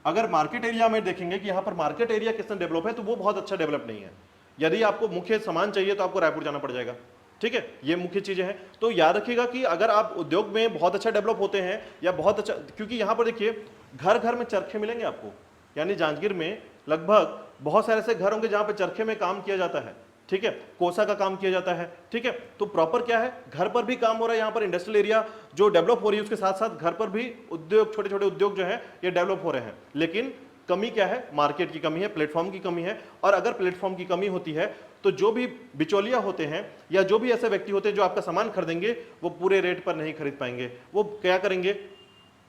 अगर मार्केट एरिया में देखेंगे कि यहाँ पर मार्केट एरिया कितना डेवलप है, तो वो बहुत अच्छा डेवलप नहीं है। यदि आपको मुख्य सामान चाहिए तो आपको रायपुर जाना पड़ जाएगा। ठीक है, ये मुख्य चीजें हैं। तो याद रखिएगा कि अगर आप उद्योग में बहुत अच्छा डेवलप होते हैं या बहुत अच्छा, क्योंकि यहाँ पर देखिए घर घर में चरखे मिलेंगे आपको। यानी जांजगीर में लगभग बहुत सारे ऐसे घर होंगे जहाँ पे चरखे में काम किया जाता है। ठीक है, कोसा का काम किया जाता है। ठीक है, तो प्रॉपर क्या है, घर पर भी काम हो रहा है, यहाँ पर इंडस्ट्रियल एरिया जो डेवलप हो रही है, उसके साथ साथ घर पर भी उद्योग, छोटे छोटे उद्योग जो है ये डेवलप हो रहे हैं। लेकिन कमी क्या है, मार्केट की कमी है, प्लेटफॉर्म की कमी है। और अगर प्लेटफॉर्म की कमी होती है तो जो भी बिचौलिया होते हैं या जो भी ऐसे व्यक्ति होते हैं जो आपका सामान खरीदेंगे, वो पूरे रेट पर नहीं खरीद पाएंगे। वो क्या करेंगे,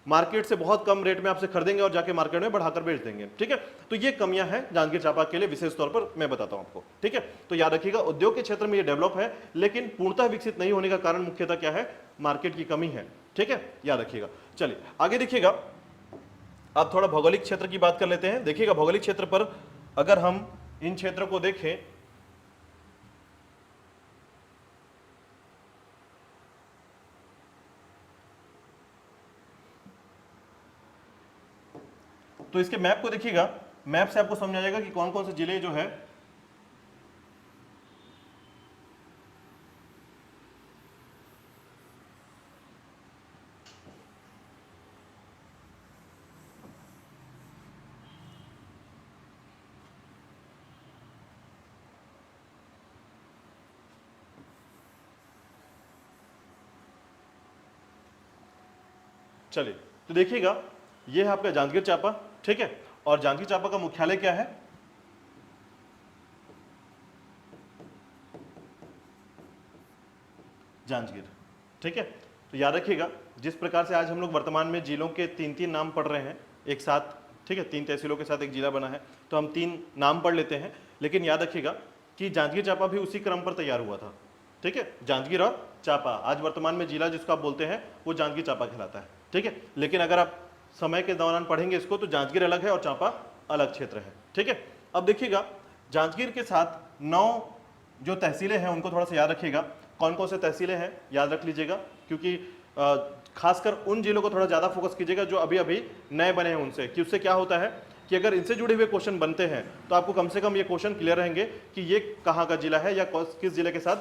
मार्केट से बहुत कम रेट में आपसे खरीदेंगे और जाके मार्केट में बढ़ाकर बेच देंगे। ठीक है, तो ये कमियां हैं जांजगीर चांपा के लिए, विशेष तौर पर मैं बताता हूं आपको। ठीक है, तो याद रखिएगा उद्योग के क्षेत्र में ये डेवलप है, लेकिन पूर्णतः विकसित नहीं होने का कारण मुख्यतः क्या है, मार्केट की कमी है। ठीक है, याद रखिएगा। चलिए आगे देखिएगा, अब थोड़ा भौगोलिक क्षेत्र की बात कर लेते हैं। देखिएगा भौगोलिक क्षेत्र पर अगर हम इन क्षेत्रों को देखें तो इसके मैप को देखिएगा, मैप से आपको समझ आ जाएगा कि कौन कौन से जिले जो है चलिए तो देखिएगा ये है आपका जांजगीर चांपा, ठीक है। और जांजगीर चांपा का मुख्यालय क्या है? जांजगीर, ठीक है। तो याद रखिएगा जिस प्रकार से आज हम लोग वर्तमान में जिलों के तीन तीन नाम पढ़ रहे हैं एक साथ, ठीक है, 3 तहसीलों के साथ एक जिला बना है, तो हम 3 नाम पढ़ लेते हैं। लेकिन याद रखिएगा कि जांजगीर चांपा भी उसी क्रम पर तैयार हुआ था, ठीक है। जांजगीर और चांपा आज वर्तमान में जिला जिसको आप बोलते हैं वो जांजगीर चांपा कहलाता है, ठीक है। लेकिन अगर आप समय के दौरान पढ़ेंगे इसको तो जांजगीर अलग है और चांपा अलग क्षेत्र है, ठीक है। अब देखिएगा जांजगीर के साथ 9 जो तहसीलें हैं उनको थोड़ा सा याद रखिएगा। कौन कौन से तहसीलें हैं याद रख लीजिएगा, क्योंकि खासकर उन जिलों को थोड़ा ज़्यादा फोकस कीजिएगा जो अभी अभी नए बने हैं उनसे, कि उससे क्या होता है कि अगर इनसे जुड़े हुए क्वेश्चन बनते हैं तो आपको कम से कम ये क्वेश्चन क्लियर रहेंगे कि ये कहाँ का जिला है या किस जिले के साथ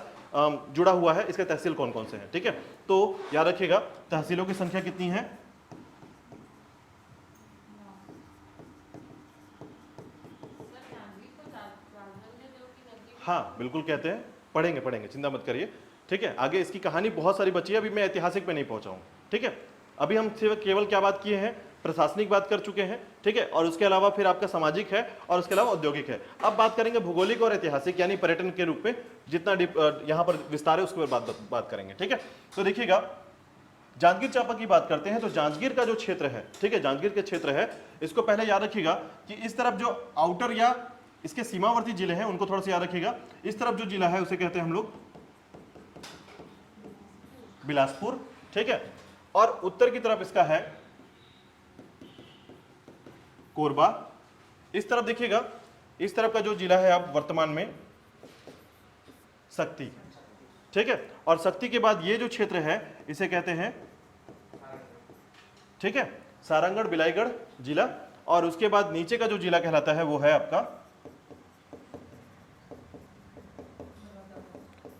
जुड़ा हुआ है, इसके तहसील कौन कौन से हैं, ठीक है। तो याद रखिएगा तहसीलों की संख्या कितनी है? हाँ बिल्कुल कहते हैं, पढ़ेंगे पढ़ेंगे, चिंता मत करिए, ठीक है। आगे इसकी कहानी बहुत सारी बची है, अभी मैं ऐतिहासिक पे नहीं पहुंचा हूं, ठीक है। अभी हम केवल क्या बात किए हैं, प्रशासनिक बात कर चुके हैं, ठीक है। और उसके अलावा फिर आपका सामाजिक है और उसके अलावा औद्योगिक है। अब बात करेंगे भूगोलिक और ऐतिहासिक यानी पर्यटन के रूप में, जितना यहाँ पर विस्तार है उसके ऊपर बात करेंगे, ठीक है। तो देखिएगा जांजगीर चांपा की बात करते हैं तो जांजगीर का जो क्षेत्र है, ठीक है, जांजगीर के क्षेत्र है, इसको पहले याद रखिएगा कि इस तरफ जो आउटर या इसके सीमावर्ती जिले हैं उनको थोड़ा सा याद रखिएगा। इस तरफ जो जिला है उसे कहते हैं हम लोग बिलासपुर, ठीक है। और उत्तर की तरफ इसका है कोरबा। इस तरफ देखिएगा, इस तरफ का जो जिला है अब वर्तमान में शक्ति, ठीक है। और शक्ति के बाद ये जो क्षेत्र है इसे कहते हैं, ठीक है, सारंगढ़ बिलाईगढ़ जिला। और उसके बाद नीचे का जो जिला कहलाता है वो है आपका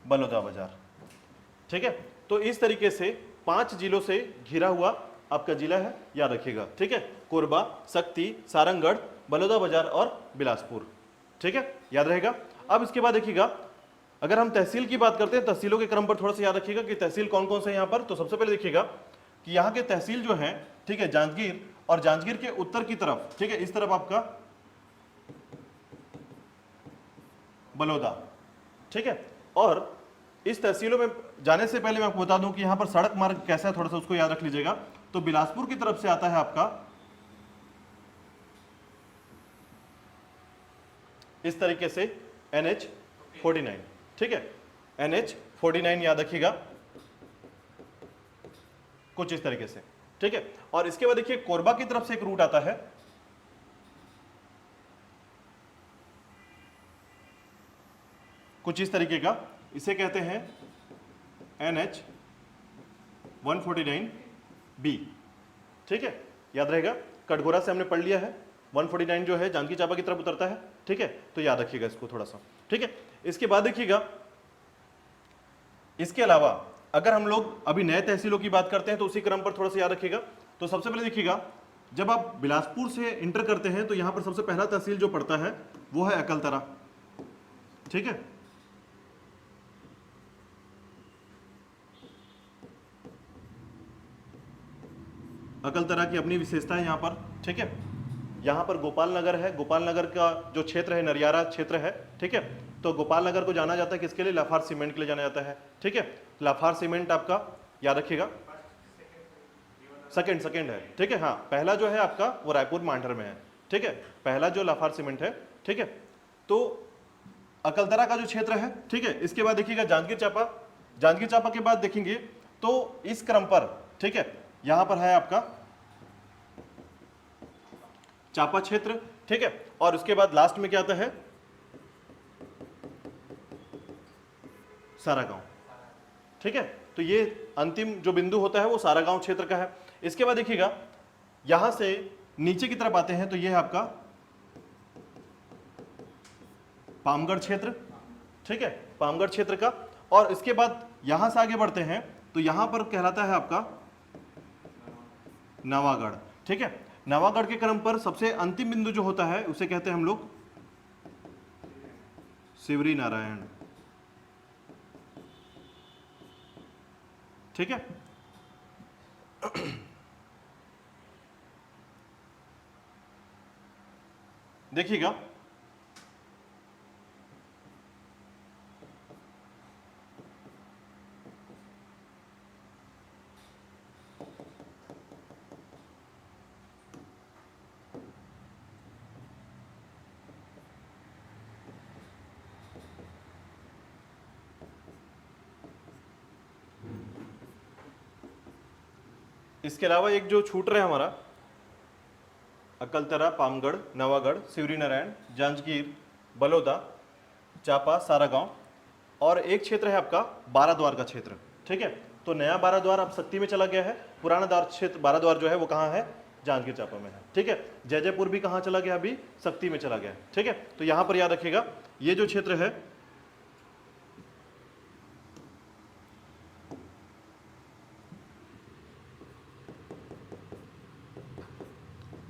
बलौदा बाजार, ठीक है। तो इस तरीके से 5 जिलों से घिरा हुआ आपका जिला है, याद रखिएगा, ठीक है। कोरबा, शक्ति, सारंगढ़, बलौदा बाजार और बिलासपुर, ठीक है, याद रहेगा। अब इसके बाद देखिएगा अगर हम तहसील की बात करते हैं, तहसीलों के क्रम पर थोड़ा सा याद रखिएगा कि तहसील कौन कौन से यहाँ पर। तो सबसे पहले देखिएगा कि यहाँ के तहसील जो है, ठीक है, जांजगीर, और जांजगीर के उत्तर की तरफ, ठीक है, इस तरफ आपका बलौदा, ठीक है। और इस तहसीलों में जाने से पहले मैं आपको बता दूं कि यहां पर सड़क मार्ग कैसा है, थोड़ा सा उसको याद रख लीजिएगा। तो बिलासपुर की तरफ से आता है आपका इस तरीके से NH49, ठीक है, NH49 याद रखिएगा कुछ इस तरीके से, ठीक है। और इसके बाद देखिए कोरबा की तरफ से एक रूट आता है, कुछ इस तरीके का, इसे कहते हैं NH149B, ठीक है, याद रहेगा। कटघोरा से हमने पढ़ लिया है, 149 जो है जांजगीर चांपा की तरफ उतरता है, ठीक है, तो याद रखिएगा इसको थोड़ा सा, ठीक है। इसके बाद देखिएगा इसके अलावा अगर हम लोग अभी नए तहसीलों की बात करते हैं तो उसी क्रम पर थोड़ा सा याद रखिएगा। तो सबसे पहले देखिएगा जब आप बिलासपुर से इंटर करते हैं तो यहां पर सबसे पहला तहसील जो पड़ता है वो है अकलतरा, ठीक है। अकलतरा की अपनी विशेषता है यहाँ पर, ठीक है। यहाँ पर गोपाल नगर है, गोपाल नगर का जो क्षेत्र है नरियारा क्षेत्र है, ठीक है। तो गोपाल नगर को जाना जाता है किसके लिए? लाफार सीमेंट के लिए जाना जाता है, ठीक है। लाफार सीमेंट आपका याद रखिएगा सेकंड है, ठीक है। हाँ, पहला जो है आपका वो रायपुर मांडर में है, ठीक है, पहला जो लाफार सीमेंट है, ठीक है। तो अकलतरा का जो क्षेत्र है, ठीक है। इसके बाद देखिएगा जांजगीर चांपा, जांजगीर चांपा के बाद देखेंगे तो इस क्रम पर, ठीक है, यहां पर है आपका चापा क्षेत्र, ठीक है। और उसके बाद लास्ट में क्या आता है, सारागांव, ठीक है। तो ये अंतिम जो बिंदु होता है वो सारागांव क्षेत्र का है। इसके बाद देखिएगा यहां से नीचे की तरफ आते हैं तो ये है आपका पामगढ़ क्षेत्र, ठीक है, पामगढ़ क्षेत्र का। और इसके बाद यहां से आगे बढ़ते हैं तो यहां पर कहलाता है आपका नवागढ़, ठीक है। नवागढ़ के क्रम पर सबसे अंतिम बिंदु जो होता है उसे कहते हैं हम लोग शिवरी नारायण, ठीक है। देखिएगा इसके अलावा एक जो छूट रहा है हमारा अकलतरा, पामगढ़, नवागढ़, शिवरी नारायण, जांजगीर, बलौदा, चापा, सारागांव, और एक क्षेत्र है आपका बाराद्वार का क्षेत्र, ठीक है। तो नया बाराद्वार अब शक्ति में चला गया है, पुराना द्वार क्षेत्र बाराद्वार जो है वो कहाँ है, जांजगीर चांपा में है, ठीक है। जयजयपुर भी कहाँ चला गया, अभी शक्ति में चला गया है, ठीक है। तो यहां पर याद रखिएगा ये जो क्षेत्र है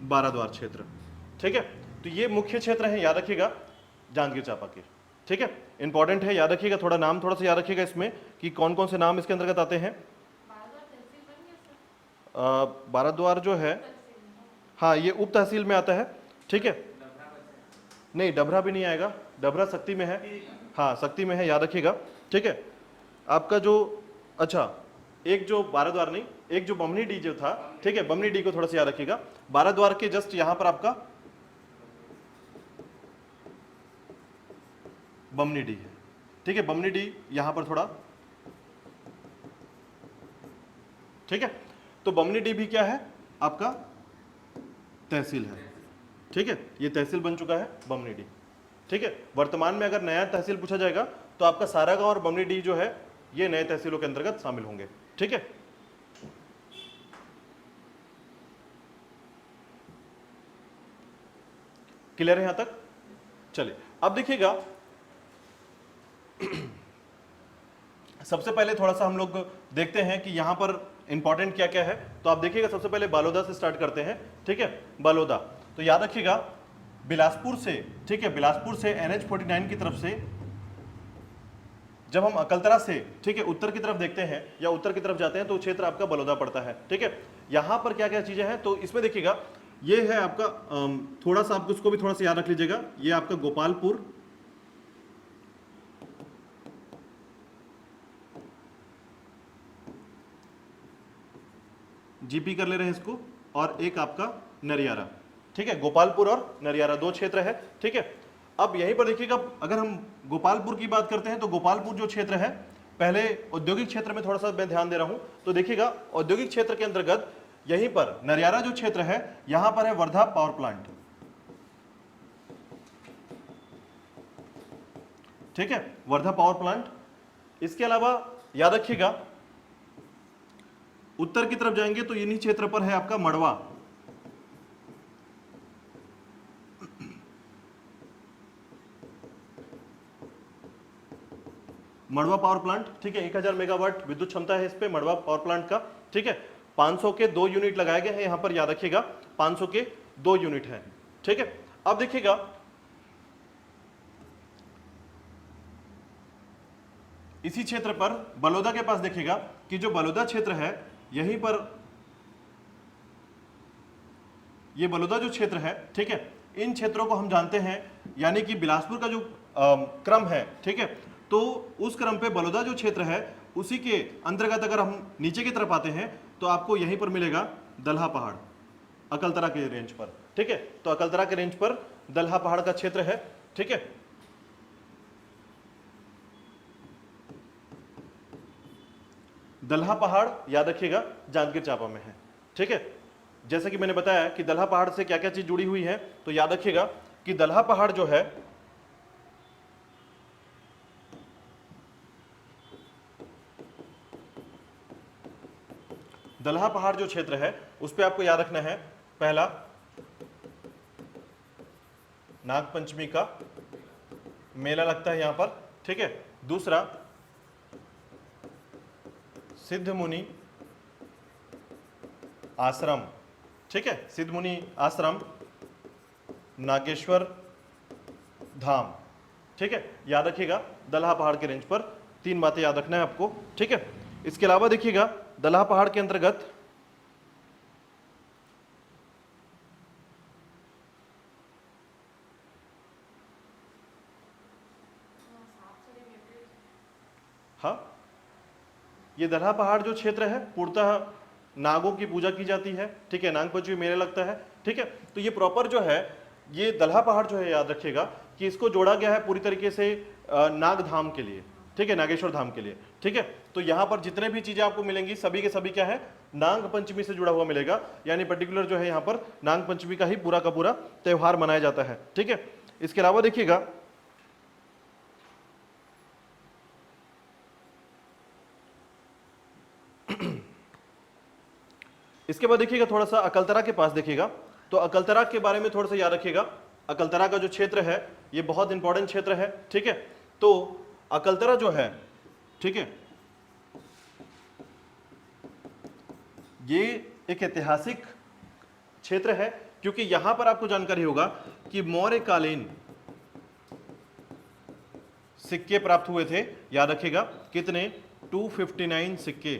बाराद्वार क्षेत्र, ठीक है। तो ये मुख्य क्षेत्र है, याद रखिएगा जांजगीर चांपा के, ठीक है। इंपॉर्टेंट है, याद रखिएगा, थोड़ा नाम थोड़ा सा याद रखिएगा इसमें कि कौन कौन से नाम इसके अंतर्गत आते हैं। बाराद्वार जो है, हाँ ये उप तहसील में आता है, ठीक है। नहीं डभरा भी नहीं आएगा, डभरा शक्ति में है, हाँ शक्ति में है, याद रखिएगा, ठीक है। आपका जो अच्छा एक जो बाराद्वार नहीं, एक जो बमनी डी जो था, ठीक है, बमनी डी को थोड़ा सा याद रखिएगा। बाराद्वार के जस्ट यहां पर आपका बमनी डी है, ठीक है, बमनी डी यहां पर थोड़ा, ठीक है। तो बमनी डी भी क्या है आपका तहसील है, ठीक है, ये तहसील बन चुका है बमनी डी, ठीक है। वर्तमान में अगर नया तहसील पूछा जाएगा तो आपका सारागांव और बमनी डी जो है ये नए तहसीलों के अंतर्गत शामिल होंगे, ठीक है। क्लियर है यहां तक? चलिए अब देखिएगा सबसे पहले थोड़ा सा हम लोग देखते हैं कि यहां पर इंपॉर्टेंट क्या क्या है। तो आप देखिएगा सबसे पहले बालोदा से स्टार्ट करते हैं, ठीक है। बालोदा, तो याद रखिएगा बिलासपुर से, ठीक है, बिलासपुर से NH49 की तरफ से जब हम अकलतरा से, ठीक है, उत्तर की तरफ देखते हैं या उत्तर की तरफ जाते हैं तो क्षेत्र आपका बलौदा पड़ता है, ठीक है। यहां पर क्या क्या चीजें हैं तो इसमें देखिएगा ये है आपका थोड़ा सा आपको इसको भी थोड़ा सा याद रख लीजिएगा, ये आपका गोपालपुर, जीपी कर ले रहे हैं इसको, और एक आपका नरियारा, ठीक है, गोपालपुर और नरियारा दो क्षेत्र है, ठीक है। अब यहीं पर देखिएगा अगर हम गोपालपुर की बात करते हैं तो गोपालपुर जो क्षेत्र है पहले औद्योगिक क्षेत्र में थोड़ा सा मैं ध्यान दे रहा हूं, तो देखिएगा औद्योगिक क्षेत्र के अंतर्गत यहीं पर नरियारा जो क्षेत्र है यहां पर है वर्धा पावर प्लांट, ठीक है, वर्धा पावर प्लांट। इसके अलावा याद रखिएगा उत्तर की तरफ जाएंगे तो इन्हीं क्षेत्र पर है आपका मड़वा, मड़वा पावर प्लांट, ठीक है, 1000 मेगावाट विद्युत क्षमता है इस पे मड़वा पावर प्लांट का, ठीक है। 500 के 2 यूनिट लगाए गए हैं यहां पर, याद रखिएगा 500 के 2 यूनिट हैं, ठीक है। अब देखिएगा इसी क्षेत्र पर बलौदा के पास देखिएगा कि जो बलौदा क्षेत्र है यहीं पर ये बलौदा जो क्षेत्र है, ठीक है, इन क्षेत्रों को हम जानते हैं, यानी कि बिलासपुर का जो क्रम है, ठीक है, तो उस क्रम पे बलौदा जो क्षेत्र है उसी के अंतर्गत अगर हम नीचे की तरफ आते हैं तो आपको यहीं पर मिलेगा दलहा पहाड़, अकलतरा के रेंज पर, ठीक है। तो अकलतरा के रेंज पर दलहा पहाड़ का क्षेत्र है, ठीक है। दलहा पहाड़ याद रखिएगा जांजगीर चांपा में है, ठीक है। जैसे कि मैंने बताया कि दलहा पहाड़ से क्या क्या चीज जुड़ी हुई है, तो याद रखिएगा कि दलहा पहाड़ जो है दलहा पहाड़ जो क्षेत्र है उस पे आपको याद रखना है, पहला नागपंचमी का मेला लगता है यहां पर, ठीक है। दूसरा सिद्ध मुनि आश्रम, ठीक है, सिद्ध मुनि आश्रम नागेश्वर धाम, ठीक है। याद रखिएगा दलहा पहाड़ के रेंज पर 3 बातें याद रखना है आपको, ठीक है। इसके अलावा देखिएगा दलहा पहाड़ के अंतर्गत हाँ, ये दलहा पहाड़ जो क्षेत्र है पूर्णतः नागों की पूजा की जाती है, ठीक है, नाग पंचमी मेला लगता है, ठीक है। तो ये प्रॉपर जो है ये दलहा पहाड़ जो है याद रखिएगा कि इसको जोड़ा गया है पूरी तरीके से नाग धाम के लिए, ठीक है, नागेश्वर धाम के लिए, ठीक है। तो यहाँ पर जितने भी चीजें आपको मिलेंगी सभी के सभी क्या है, नाग पंचमी से जुड़ा हुआ मिलेगा, यानी पर्टिकुलर जो है यहाँ पर नाग पंचमी का ही पूरा का पूरा त्योहार मनाया जाता है, ठीक है। इसके अलावा देखिएगा इसके बाद देखिएगा थोड़ा सा अकलतरा के पास देखिएगा, तो अकलतरा के बारे में थोड़ा सा याद रखिएगा। अकलतरा का जो क्षेत्र है ये बहुत इंपॉर्टेंट क्षेत्र है, ठीक है। तो अकलतरा जो है, ठीक है, ये एक ऐतिहासिक क्षेत्र है क्योंकि यहां पर आपको जानकारी होगा कि मौर्यकालीन सिक्के प्राप्त हुए थे, याद रखिएगा कितने, 259 सिक्के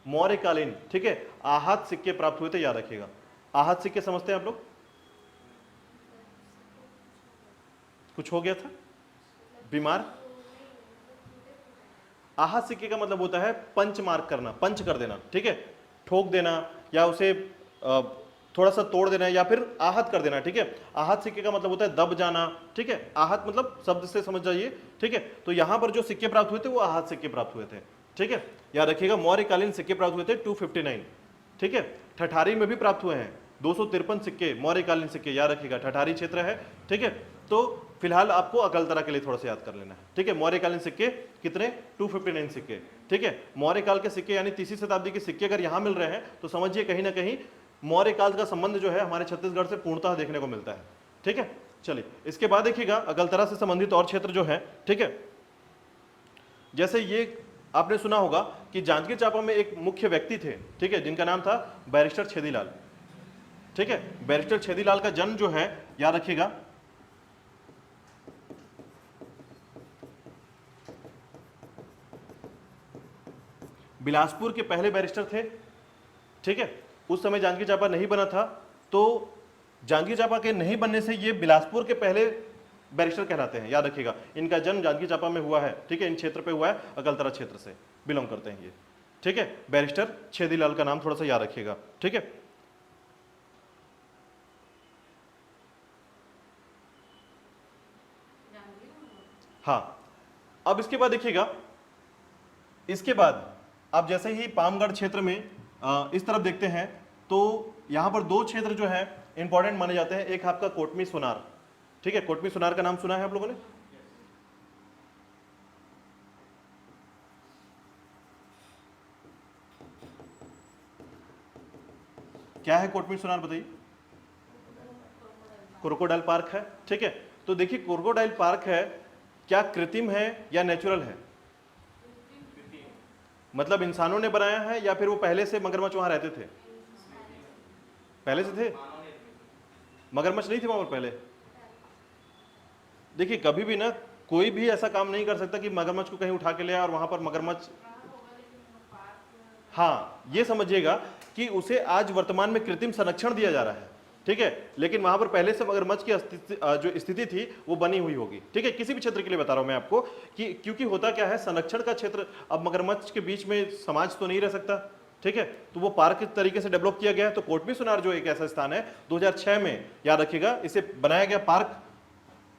मौर्यकालीन, ठीक है, आहत सिक्के प्राप्त हुए थे, याद रखिएगा। आहत सिक्के समझते हैं आप लोग, कुछ हो गया था, बीमार। आहत सिक्के का मतलब होता है पंच मार्क करना, पंच कर देना, ठीक है, ठोक देना या उसे थोड़ा सा तोड़ देना या फिर आहत कर देना, ठीक है। आहत सिक्के का मतलब होता है दब जाना, ठीक है, आहत मतलब शब्द से समझ जाइए, ठीक है। तो यहां पर जो सिक्के प्राप्त हुए थे वो आहत सिक्के प्राप्त हुए थे, ठीक है। याद रखिएगा मौर्यकालीन सिक्के प्राप्त हुए थे 259, ठीक है। ठठारी में भी प्राप्त हुए हैं 253 सिक्के, मौर्यकालीन सिक्के, याद रखिएगा ठठारी क्षेत्र है, ठीक है। तो फिलहाल आपको अकलतरा के लिए थोड़ा सा याद कर लेना है, ठीक है। मौर्यकालीन सिक्के कितने, 259 सिक्के, ठीक है। मौर्यकाल के सिक्के यानी 3वीं शताब्दी के सिक्के अगर यहां मिल रहे हैं तो समझिए कहीं ना कहीं मौर्यकाल का संबंध जो है हमारे छत्तीसगढ़ से पूर्णतः देखने को मिलता है, ठीक है। चलिए इसके बाद देखिएगा अकलतरा से संबंधित और क्षेत्र जो है, ठीक है, जैसे ये आपने सुना होगा कि जांजगीर चांपा में एक मुख्य व्यक्ति थे, ठीक है, जिनका नाम था बैरिस्टर छेदीलाल, ठीक है। बैरिस्टर छेदीलाल का जन्म जो है याद रखिएगा बिलासपुर के पहले बैरिस्टर थे, ठीक है। उस समय जांजगीर चांपा नहीं बना था, तो जांजगीर चांपा के नहीं बनने से ये बिलासपुर के पहले बैरिस्टर कहलाते हैं, याद रखिएगा। इनका जन्म जांजगीर चांपा में हुआ है, ठीक है, इन क्षेत्र पे हुआ है, अकलतरा क्षेत्र से बिलोंग करते हैं ये, ठीक है। बैरिस्टर छेदीलाल का नाम थोड़ा सा याद रखिएगा, ठीक है। हाँ, अब इसके बाद देखिएगा, इसके बाद आप जैसे ही पामगढ़ क्षेत्र में इस तरफ देखते हैं तो यहां पर 2 क्षेत्र जो है इंपॉर्टेंट माने जाते हैं। एक आपका कोटमी सोनार, ठीक है, कोटमी सोनार का नाम सुना है आप लोगों ने, क्या है कोटमी सोनार बताइए। क्रोकोडाइल पार्क है, ठीक है। तो देखिए क्रोकोडाइल पार्क है, क्या कृत्रिम है या नेचुरल है, मतलब इंसानों ने बनाया है या फिर वो पहले से मगरमच्छ वहां रहते थे, पहले से थे, मगरमच्छ नहीं थे वहां पर पहले। देखिए कभी भी ना कोई भी ऐसा काम नहीं कर सकता कि मगरमच्छ को कहीं उठा के ले आए और वहां पर मगरमच्छ, हाँ ये समझिएगा कि उसे आज वर्तमान में कृत्रिम संरक्षण दिया जा रहा है, ठीक है, लेकिन वहां पर पहले से मगरमच्छ की जो स्थिति थी वो बनी हुई होगी, ठीक है। किसी भी क्षेत्र के लिए बता रहा हूं मैं आपको कि क्योंकि होता क्या है, संरक्षण का क्षेत्र, अब मगरमच्छ के बीच में समाज तो नहीं रह सकता, ठीक है, तो वो पार्क के तरीके से डेवलप किया गया है। तो कोटमी सोनार जो एक ऐसा स्थान है 2006 में, याद रखिएगा, इसे बनाया गया पार्क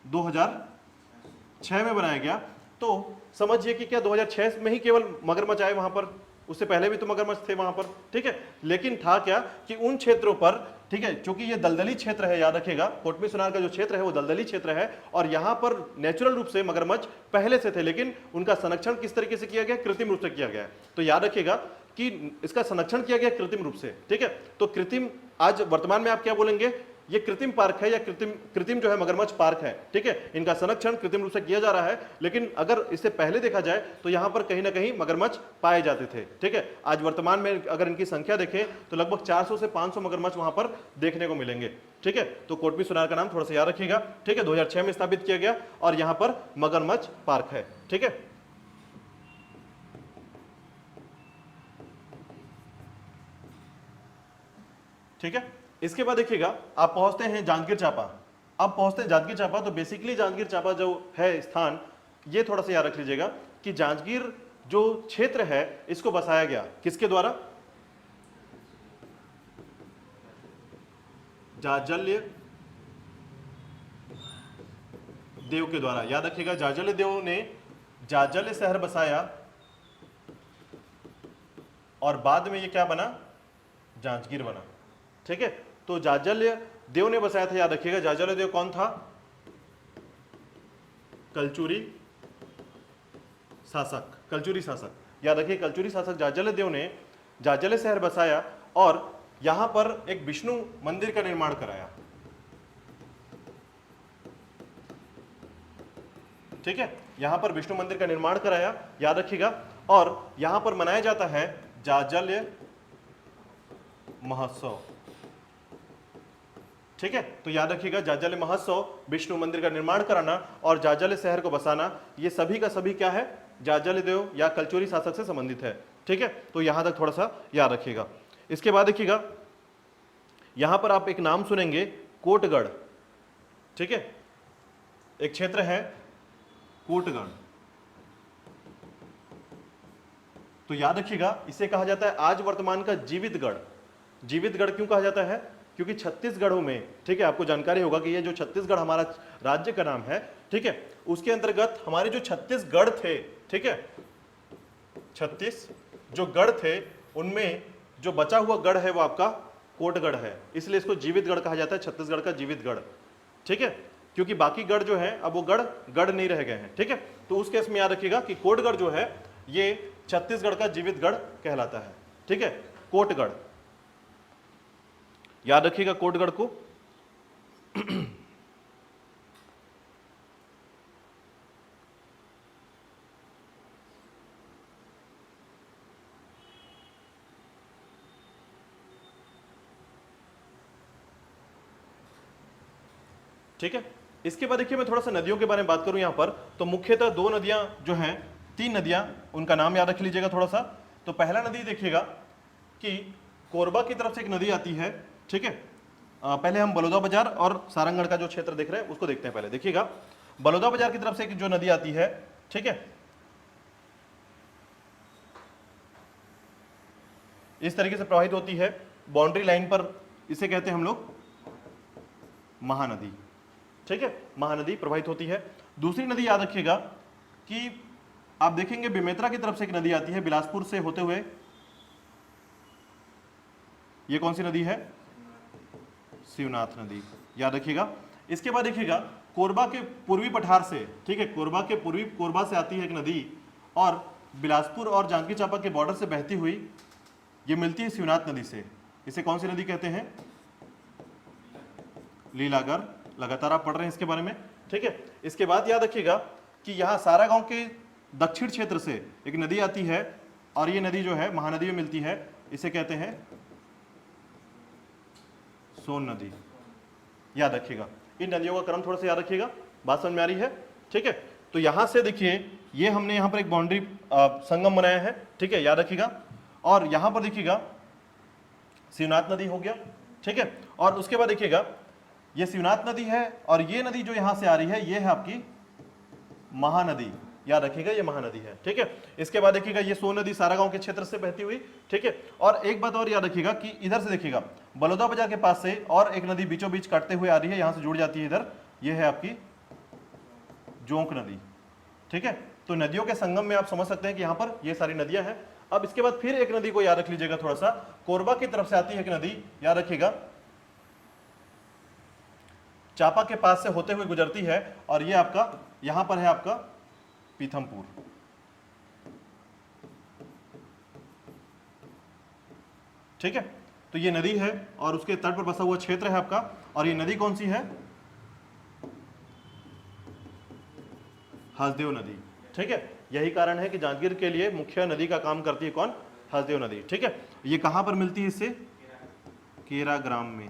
2006 में बनाया गया। तो समझिए कि क्या 2006 में ही केवल मगरमच्छ आए वहां पर, उससे पहले भी तो मगरमच्छ थे वहां पर, ठीक है। लेकिन था क्या कि उन क्षेत्रों पर, ठीक है, क्योंकि ये दलदली क्षेत्र है, याद रखिएगा कोटमी सोनार का जो क्षेत्र है वो दलदली क्षेत्र है, और यहां पर नेचुरल रूप से मगरमच्छ पहले से थे, लेकिन उनका संरक्षण किस तरीके से किया गया, कृत्रिम रूप से किया गया है। तो याद रखिएगा कि इसका संरक्षण किया गया कृत्रिम रूप से, ठीक है। तो कृत्रिम, आज वर्तमान में आप क्या बोलेंगे, ये कृत्रिम पार्क है या कृत्रिम जो है मगरमच्छ पार्क है, ठीक है। इनका संरक्षण कृत्रिम रूप से किया जा रहा है, लेकिन अगर इससे पहले देखा जाए तो यहां पर कहीं ना कहीं मगरमच्छ पाए जाते थे, ठीक है। आज वर्तमान में अगर इनकी संख्या देखें तो लगभग 400 से 500 मगरमच्छ वहां पर देखने को मिलेंगे, ठीक है। तो कोटमी सोनार का नाम थोड़ा सा याद रखिएगा, ठीक है। 2006 में स्थापित किया गया और यहां पर मगरमच्छ पार्क है, ठीक है। ठीक है, इसके बाद देखिएगा आप पहुंचते हैं जांजगीर चांपा। अब पहुंचते हैं जांजगीर चांपा, तो बेसिकली जांजगीर चांपा जो है स्थान, ये थोड़ा सा याद रख लीजिएगा कि जांजगीर जो क्षेत्र है इसको बसाया गया किसके द्वारा, जाजल्य देव के द्वारा। याद रखिएगा जाजल्य देव ने जाजल्य शहर बसाया और बाद में ये क्या बना, जांजगीर बना, ठीक है। तो जाजल्य देव ने बसाया था, याद रखिएगा। जाजल्य देव कौन था, कलचुरी शासक, कलचुरी शासक, याद रखिए कलचुरी शासक जाजल्य देव ने जाजल्य शहर बसाया और यहां पर एक विष्णु मंदिर का निर्माण कराया, ठीक है। यहां पर विष्णु मंदिर का निर्माण कराया, याद रखिएगा। और यहां पर मनाया जाता है जाजल्य महोत्सव, ठीक है। तो याद रखिएगा जाजल्य महोत्सव, विष्णु मंदिर का निर्माण कराना और जाजल्य शहर को बसाना, ये सभी का सभी क्या है, जाजल्य देव या कलचुरी शासक से संबंधित है, ठीक है। तो यहां तक थोड़ा सा याद रखिएगा। इसके बाद देखिएगा यहां पर आप एक नाम सुनेंगे, कोटगढ़, ठीक है। एक क्षेत्र है कोटगढ़, तो याद रखिएगा इसे कहा जाता है आज वर्तमान का जीवितगढ़। जीवितगढ़ क्यों कहा जाता है, क्योंकि छत्तीसगढ़ों में, ठीक है, आपको जानकारी होगा कि ये जो छत्तीसगढ़ हमारा राज्य का नाम है, ठीक है, उसके अंतर्गत हमारे जो छत्तीसगढ़ थे, ठीक है, 36 जो गढ़ थे उनमें जो बचा हुआ गढ़ है वो आपका कोटगढ़ है, इसलिए इसको जीवितगढ़ कहा जाता है, छत्तीसगढ़ का जीवितगढ़, ठीक है। क्योंकि बाकी गढ़ जो है अब वो गढ़ नहीं रह गए हैं, ठीक है। तो उस केस में याद रखिएगा कि कोटगढ़ जो है ये छत्तीसगढ़ का जीवितगढ़ कहलाता है, ठीक है, कोटगढ़, याद रखिएगा कोटगढ़ को। ठीक है, इसके बाद देखिए मैं थोड़ा सा नदियों के बारे में बात करूं यहां पर, तो मुख्यतः दो नदियां जो हैं, तीन नदियां, उनका नाम याद रख लीजिएगा थोड़ा सा। तो पहला नदी देखिएगा कि कोरबा की तरफ से एक नदी आती है, ठीक है। पहले हम बलौदा बाजार और सारंगगढ़ का जो क्षेत्र देख रहे हैं उसको देखते हैं। पहले देखिएगा बलौदा बाजार की तरफ से एक जो नदी आती है, ठीक है, इस तरीके से प्रवाहित होती है बाउंड्री लाइन पर, इसे कहते हैं हम लोग महानदी, ठीक है, महानदी प्रवाहित होती है। दूसरी नदी याद रखिएगा कि आप देखेंगे बेमेतरा की तरफ से एक नदी आती है बिलासपुर से होते हुए, ये कौन सी नदी है, शिवनाथ नदी, याद रखिएगा। इसके बाद देखिएगा कोरबा के पूर्वी पठार से, ठीक है, कोरबा से आती है एक नदी और बिलासपुर और जांजगीर चांपा के बॉर्डर से बहती हुई ये मिलती है शिवनाथ नदी से, इसे कौन सी नदी कहते हैं, लीलागर, लगातार आप पढ़ रहे हैं इसके बारे में, ठीक है। इसके बाद याद रखिएगा कि यहाँ सारा गांव के दक्षिण क्षेत्र से एक नदी आती है और ये नदी जो है महानदी में मिलती है, इसे कहते हैं सोन नदी, याद रखिएगा। इन नदियों का क्रम थोड़ा सा याद रखिएगा, बात समझ में आ रही है, ठीक है। तो यहां से देखिए ये हमने यहां पर एक बाउंड्री संगम बनाया है, ठीक है, याद रखिएगा। और यहां पर देखिएगा शिवनाथ नदी हो गया, ठीक है। और उसके बाद देखिएगा ये शिवनाथ नदी है और ये नदी जो यहां से आ रही है ये है आपकी महानदी, याद रखिएगा ये महानदी है, ठीक है। इसके बाद देखिएगा ये सोन नदी सारा गांव के क्षेत्र से बहती हुई, ठीक है। और एक बात और याद रखिएगा कि इधर से देखिएगा बलौदा बाजार के पास से और एक नदी बीचों बीच काटते हुए आ रही है, यहां से जुड़ जाती है इधर, ये है आपकी जोंक नदी, ठीक है। तो नदियों के संगम में आप समझ सकते हैं कि यहां पर ये सारी नदियां हैं। अब इसके बाद फिर एक नदी को याद रख लीजिएगा थोड़ा सा, कोरबा की तरफ से आती है एक नदी, याद रखिएगा, चापा के पास से होते हुए गुजरती है, और ये आपका यहां पर है आपका पीथमपुर। ठीक है, तो ये नदी है और उसके तट पर बसा हुआ क्षेत्र है आपका, और ये नदी कौन सी है? हसदेव नदी। ठीक है, यही कारण है कि जांजगीर के लिए मुख्य नदी का काम करती है कौन? हसदेव नदी। ठीक है, ये कहां पर मिलती है इससे? केरा ग्राम में।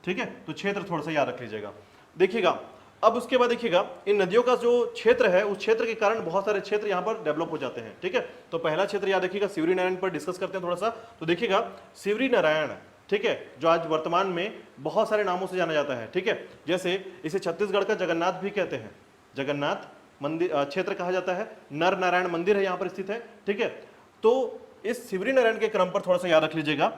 ठीक है, तो क्षेत्र थोड़ा सा याद रख लीजिएगा। देखिएगा अब उसके बाद देखिएगा इन नदियों का जो क्षेत्र है, उस क्षेत्र के कारण बहुत सारे क्षेत्र यहाँ पर डेवलप हो जाते हैं। ठीक है, तो पहला क्षेत्र याद रखिएगा, सिवरी नारायण पर डिस्कस करते हैं थोड़ा सा। तो देखिएगा सिवरी नारायण, ठीक है, जो आज वर्तमान में बहुत सारे नामों से जाना जाता है। ठीक है, जैसे इसे छत्तीसगढ़ का जगन्नाथ भी कहते हैं, जगन्नाथ मंदिर क्षेत्र कहा जाता है, नर नारायण मंदिर है यहाँ पर स्थित है। ठीक है, तो इस सिवरी नारायण के क्रम पर थोड़ा सा याद रख लीजिएगा।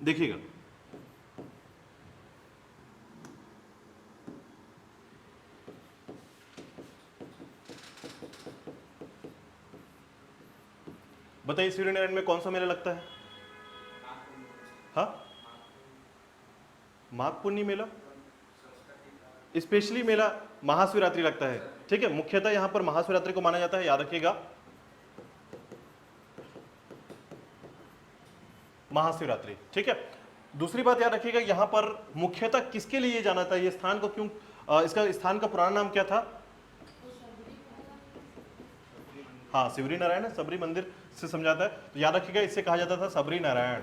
देखिएगा बताइए सिवरी नारायण में कौन सा मेला लगता है? हाँ, माघ पुन्नी मेला, स्पेशली मेला महाशिवरात्रि लगता है। ठीक है, मुख्यतः यहां पर महाशिवरात्रि को माना जाता है, याद रखिएगा, महाशिवरात्रि। ठीक है, दूसरी बात याद रखिएगा, यहां पर मुख्यतः किसके लिए जाना था, ये स्थान को क्यों, इसका स्थान का पुराना नाम क्या था? हाँ, सिवरी नारायण है, सबरी मंदिर से समझाता है, तो याद रखिएगा इससे कहा जाता था सबरी नारायण।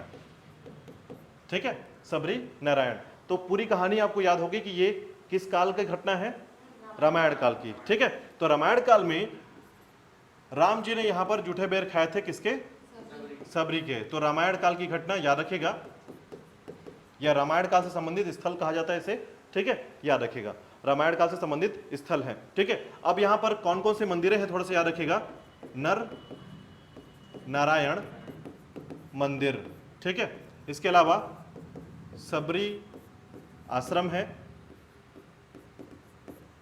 ठीक है, सबरी नारायण। तो पूरी कहानी आपको याद होगी कि ये किस काल की घटना है? रामायण काल की। ठीक है, तो रामायण काल में राम जी ने यहां पर जूठे बेर खाए थे, किसके? सबरी के। तो रामायण काल की घटना याद रखिएगा, या रामायण काल से संबंधित स्थल कहा जाता है इसे। ठीक है, याद रखिएगा रामायण काल से संबंधित स्थल है। ठीक है, अब यहां पर कौन कौन से मंदिरें हैं थोड़ा सा याद रखिएगा, नर नारायण मंदिर। ठीक है, इसके अलावा सबरी आश्रम है।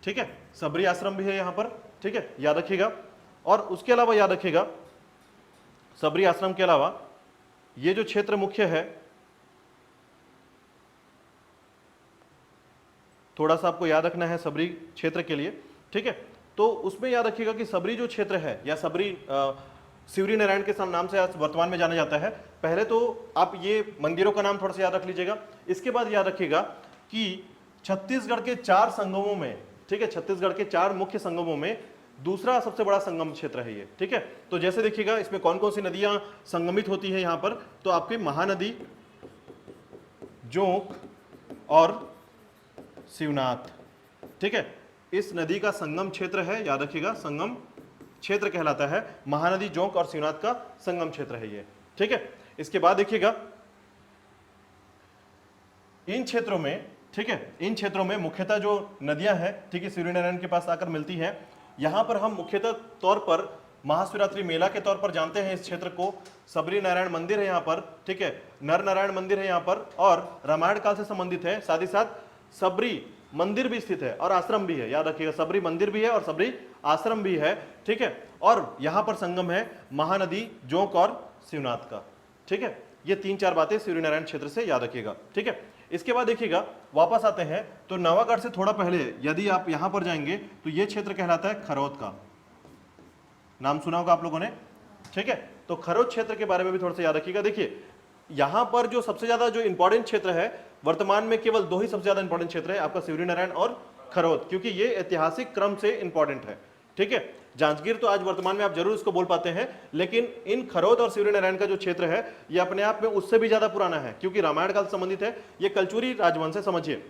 ठीक है, सबरी आश्रम भी है यहां पर। ठीक है, याद रखिएगा, और उसके अलावा याद रखिएगा सबरी आश्रम के अलावा ये जो क्षेत्र मुख्य है, थोड़ा सा आपको याद रखना है सबरी क्षेत्र के लिए। ठीक है, तो उसमें याद रखिएगा कि सबरी जो क्षेत्र है, या सबरी सिवरी नारायण के नाम से आज वर्तमान में जाना जाता है। पहले तो आप ये मंदिरों का नाम थोड़ा सा याद रख लीजिएगा। इसके बाद याद रखिएगा कि छत्तीसगढ़ के 4 संगमों में, ठीक है, छत्तीसगढ़ के 4 मुख्य संगमों में दूसरा सबसे बड़ा संगम क्षेत्र है ये। ठीक है, तो जैसे देखिएगा इसमें कौन कौन सी नदियां संगमित होती है यहां पर, तो आपकी महानदी, जोंक और शिवनाथ। ठीक है, इस नदी का संगम क्षेत्र है, याद रखिएगा, संगम क्षेत्र कहलाता है, महानदी, जोंक और शिवनाथ का संगम क्षेत्र है ये। ठीक है, इसके बाद देखिएगा इन क्षेत्रों में, ठीक है, इन क्षेत्रों में मुख्यतः जो नदियां हैं, ठीक है, सिवरी नारायण के पास आकर मिलती हैं। यहां पर हम मुख्यतः तौर पर महाशिवरात्रि मेला के तौर पर जानते हैं इस क्षेत्र को। सबरी नारायण मंदिर है यहाँ पर। ठीक है, नर नारायण मंदिर है यहाँ पर, और रामायण काल से संबंधित है। साथ ही साथ सबरी मंदिर भी स्थित है और आश्रम भी है, याद रखिएगा, सबरी मंदिर भी है और सबरी आश्रम भी है। ठीक है, और यहाँ पर संगम है महानदी, जोंक और शिवनाथ का। ठीक है, ये 3-4 बातें सिवरी नारायण क्षेत्र से याद रखिएगा। ठीक है, इसके बाद देखिएगा वापस आते हैं तो नवागढ़ से थोड़ा पहले यदि आप यहां पर जाएंगे तो ये क्षेत्र कहलाता है खरौद का। नाम सुना होगा आप लोगों ने। ठीक है, तो खरौद क्षेत्र के बारे में भी थोड़ा सा याद रखिएगा। देखिए यहां पर जो सबसे ज्यादा जो इंपॉर्टेंट क्षेत्र है, वर्तमान में केवल 2 ही सबसे ज्यादा इंपॉर्टेंट क्षेत्र है, आपका सिवरी नारायण और खरौद, क्योंकि ये ऐतिहासिक क्रम से इंपॉर्टेंट है। ठीक है, जांजगीर तो आज वर्तमान में आप जरूर इसको बोल पाते हैं, लेकिन इन खरौद और सिवरी नारायण का जो क्षेत्र है ये अपने आप में उससे भी ज्यादा पुराना है, क्योंकि रामायण काल से संबंधित है। ये कलचुरी राजवंश है। समझिए,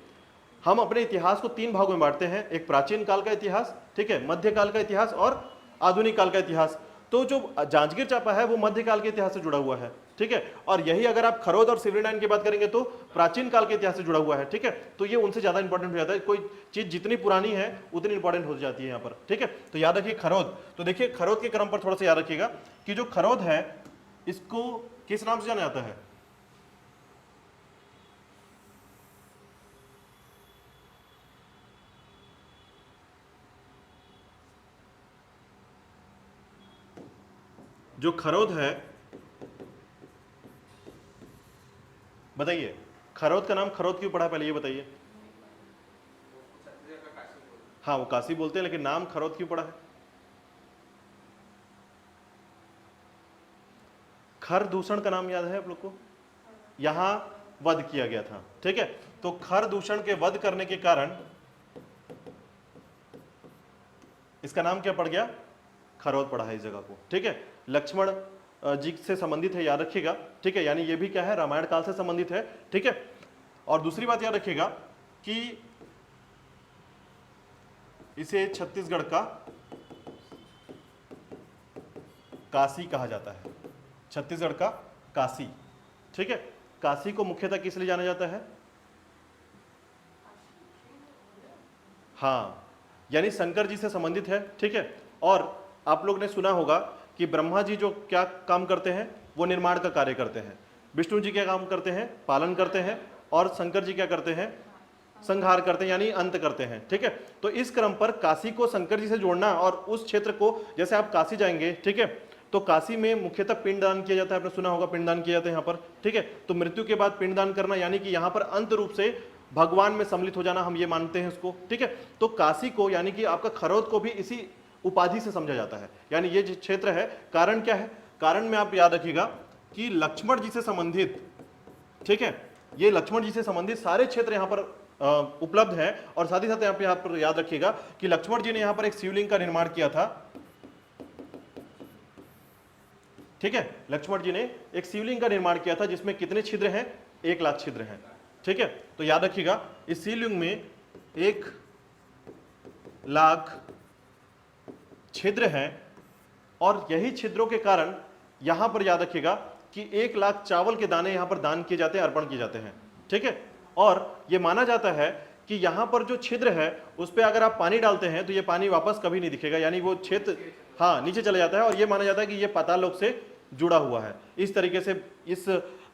हम अपने इतिहास को 3 भागों में बांटते हैं, एक प्राचीन काल का इतिहास, ठीक है, मध्यकाल का इतिहास और आधुनिक काल का इतिहास। तो जो जांजगीर चांपा है वो मध्यकाल के इतिहास से जुड़ा हुआ है, ठीक है। और यही अगर आप खरोद और सिवरीनाइन की बात करेंगे तो प्राचीन काल के इतिहास से जुड़ा हुआ है, ठीक है। तो ये उनसे ज्यादा इंपॉर्टेंट हो जाता है, कोई चीज जितनी पुरानी है उतनी इंपॉर्टेंट हो जाती है यहाँ पर, ठीक है। तो याद रखिए खरोद, तो देखिए खरोद के क्रम पर थोड़ा सा याद रखिएगा कि जो खरोद है इसको किस नाम से जाना जाता है? जो खरोद है, बताइए खरोद का नाम खरोद क्यों पड़ा पहले ये बताइए। हाँ वो काशी बोलते हैं, लेकिन नाम खरोद क्यों पड़ा है? खर दूषण का नाम याद है आप लोग को? यहां वध किया गया था, ठीक है। तो खर दूषण के वध करने के कारण इसका नाम क्या पड़ गया? खरोद पड़ा है इस जगह को, ठीक है। लक्ष्मण जी से संबंधित है, याद रखिएगा, ठीक है। यानी ये भी क्या है? रामायण काल से संबंधित है, ठीक है। और दूसरी बात याद रखिएगा कि इसे छत्तीसगढ़ का काशी कहा जाता है, छत्तीसगढ़ का काशी, ठीक है। काशी को मुख्यतः किस लिए जाना जाता है? हाँ, यानी शंकर जी से संबंधित है, ठीक है। और आप लोग ने सुना होगा कि ब्रह्मा जी जो क्या काम करते हैं? वो निर्माण का कार्य करते हैं। विष्णु जी क्या काम करते हैं? पालन करते हैं। और शंकर जी क्या करते हैं? संहार करते हैं, यानी अंत करते हैं, ठीक है। तो इस क्रम पर काशी को शंकर जी से जोड़ना और उस क्षेत्र को, जैसे आप काशी जाएंगे, ठीक है, तो काशी में मुख्यतः पिंडदान किया जाता है, आपने सुना होगा पिंडदान किया जाता है यहाँ पर, ठीक है। तो मृत्यु के बाद पिंडदान करना, यानी कि यहाँ पर अंत रूप से भगवान में सम्मिलित हो जाना, हम ये मानते हैं उसको, ठीक है। तो काशी को यानी कि आपका खरोद को भी इसी उपाधि से समझा जाता है, यानी ये जो क्षेत्र है, कारण क्या है? कारण में आप याद रखिएगा कि लक्ष्मण जी से संबंधित, ठीक है, ये लक्ष्मण जी से संबंधित सारे क्षेत्र यहाँ पर उपलब्ध है। और साथ ही साथ यहाँ पर याद रखिएगा कि लक्ष्मण जी ने यहाँ पर एक शिवलिंग का निर्माण किया था, ठीक है। लक्ष्मण जी ने एक शिवलिंग का निर्माण किया था जिसमें कितने छिद्र हैं? 1,00,000 छिद्र हैं, ठीक है। तो याद रखिएगा इस शिवलिंग में 1,00,000 छिद्र हैं और यही छिद्रों के कारण यहां पर याद रखिएगा कि 1,00,000 चावल के दाने यहां पर दान किए जाते हैं, अर्पण किए जाते हैं, ठीक है। और यह माना जाता है कि यहां पर जो छिद्र है उस पर अगर आप पानी डालते हैं तो ये पानी वापस कभी नहीं दिखेगा, यानी वो क्षेत्र हाँ नीचे चला जाता है। और यह माना जाता है कि यह पाताल लोक से जुड़ा हुआ है। इस तरीके से इस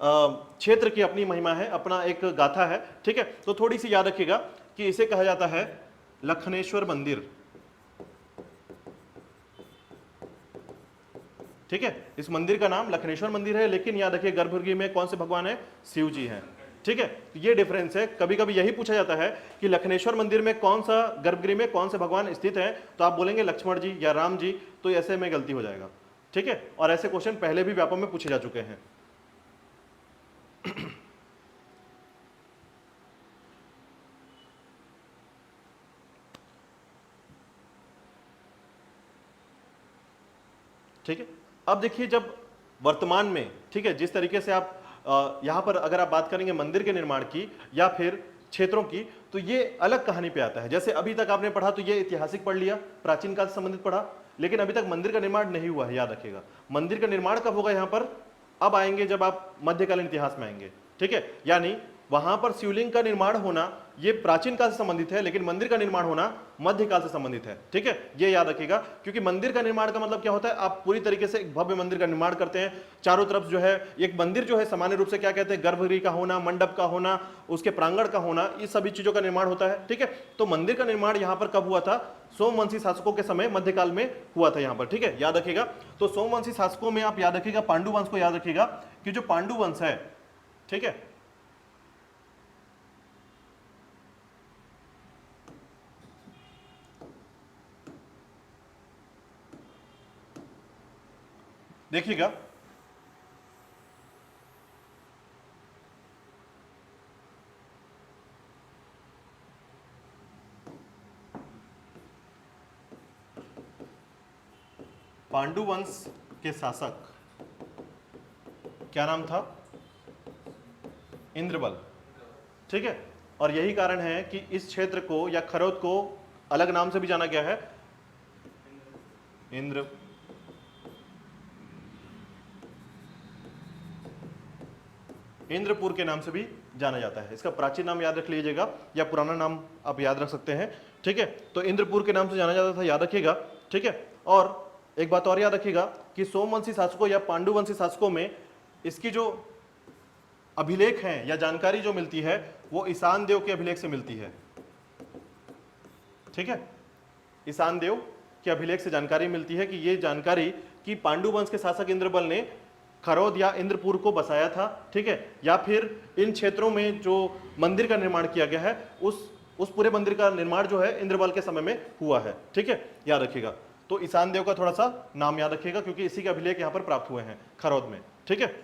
क्षेत्र की अपनी महिमा है, अपना एक गाथा है, ठीक है। तो थोड़ी सी याद रखिएगा कि इसे कहा जाता है लखनेश्वर मंदिर, ठीक है। इस मंदिर का नाम लखनेश्वर मंदिर है, लेकिन याद रखिए गर्भगृह में कौन से भगवान है? शिव जी हैं, ठीक है। तो ये डिफरेंस है। कभी कभी यही पूछा जाता है कि लखनेश्वर मंदिर में कौन सा, गर्भगृह में कौन से भगवान स्थित है, तो आप बोलेंगे लक्ष्मण जी या राम जी, तो ऐसे में गलती हो जाएगा, ठीक है। और ऐसे क्वेश्चन पहले भी व्यापक में पूछे जा चुके हैं। ठीक है। अब देखिए जब वर्तमान में, ठीक है, जिस तरीके से आप यहां पर अगर आप बात करेंगे मंदिर के निर्माण की या फिर क्षेत्रों की, तो ये अलग कहानी पे आता है। जैसे अभी तक आपने पढ़ा तो ये ऐतिहासिक पढ़ लिया, प्राचीन काल से संबंधित पढ़ा, लेकिन अभी तक मंदिर का निर्माण नहीं हुआ है, याद रखिएगा। मंदिर का निर्माण कब होगा यहां पर? अब आएंगे जब आप मध्यकालीन इतिहास में आएंगे, ठीक है। यानी वहां पर शिवलिंग का निर्माण होना ये प्राचीन काल से संबंधित है, लेकिन मंदिर का निर्माण होना मध्यकाल से संबंधित है, ठीक है। ये याद रखिएगा, क्योंकि मंदिर का निर्माण का मतलब क्या होता है? आप पूरी तरीके से एक भव्य मंदिर का निर्माण करते हैं, चारों तरफ जो है एक मंदिर जो है सामान्य रूप से क्या कहते हैं? गर्भगृह का होना, मंडप का होना, उसके प्रांगण का होना, इस सभी चीजों का निर्माण होता है, ठीक है। तो मंदिर का निर्माण यहाँ पर कब हुआ था? सोमवंशी शासकों के समय मध्यकाल में हुआ था यहाँ पर, ठीक है, याद रखिएगा। तो सोमवंशी शासकों में आप याद रखिएगा पांडु वंश को याद रखिएगा कि जो पांडु वंश है, ठीक है, देखिएगा पांडु वंश के शासक क्या नाम था? इंद्रबल, ठीक है। और यही कारण है कि इस क्षेत्र को या खरोद को अलग नाम से भी जाना गया है, इंद्र इंद्रपुर के नाम से भी जाना जाता है। इसका प्राचीन नाम याद रख लीजिएगा या पुराना नाम आप याद रख सकते हैं, ठीक है। तो इंद्रपुर के नाम से जाना जाता था, याद रखिएगा, ठीक है। और एक बात और याद रखिएगा कि सोमवंशी शासकों या पांडुवंशी शासकों में इसकी जो अभिलेख हैं या जानकारी जो मिलती है वो ईशान देव के अभिलेख से मिलती है, ठीक है। ईशान देव के अभिलेख से जानकारी मिलती है कि ये जानकारी कि पांडु वंश के शासक इंद्रबल ने खरौद या इंद्रपुर को बसाया था, ठीक है, या फिर इन क्षेत्रों में जो मंदिर का निर्माण किया गया है उस पूरे मंदिर का निर्माण जो है इंद्रबल के समय में हुआ है, ठीक है, याद रखिएगा। तो ईशान देव का थोड़ा सा नाम याद रखिएगा क्योंकि इसी के अभिलेख यहां पर प्राप्त हुए हैं खरौद में, ठीक है।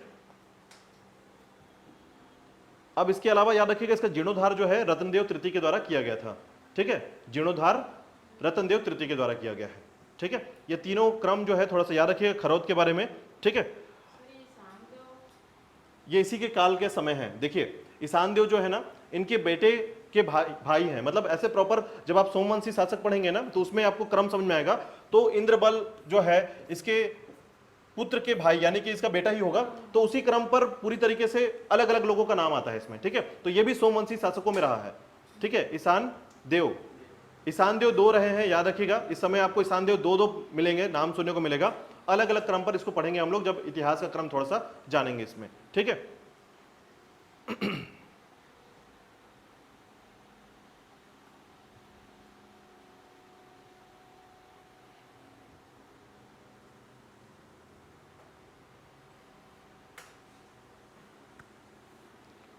अब इसके अलावा याद रखिएगा इसका जीर्णोद्धार जो है रत्नदेव तृतीय के द्वारा किया गया था, ठीक है। जीर्णोद्धार रत्नदेव तृतीय के द्वारा किया गया है, ठीक है। ये तीनों क्रम जो है थोड़ा सा याद रखिएगा खरौद के बारे में, ठीक है। ये इसी के काल के समय है। देखिए ईशान देव जो है ना इनके बेटे के भाई हैं, मतलब ऐसे प्रॉपर जब आप सोमवंशी शासक पढ़ेंगे ना तो उसमें आपको क्रम समझ में आएगा। तो इंद्रबल जो है इसके पुत्र के भाई यानी कि इसका बेटा ही होगा, तो उसी क्रम पर पूरी तरीके से अलग अलग लोगों का नाम आता है इसमें, ठीक है। तो ये भी सोमवंशी शासकों में रहा है, ठीक है। ईशान देव दो रहे हैं, याद रखिएगा। इस समय आपको ईशान देव दो मिलेंगे, नाम सुनने को मिलेगा। अलग अलग क्रम पर इसको पढ़ेंगे हम लोग जब इतिहास का क्रम थोड़ा सा जानेंगे इसमें, ठीक है।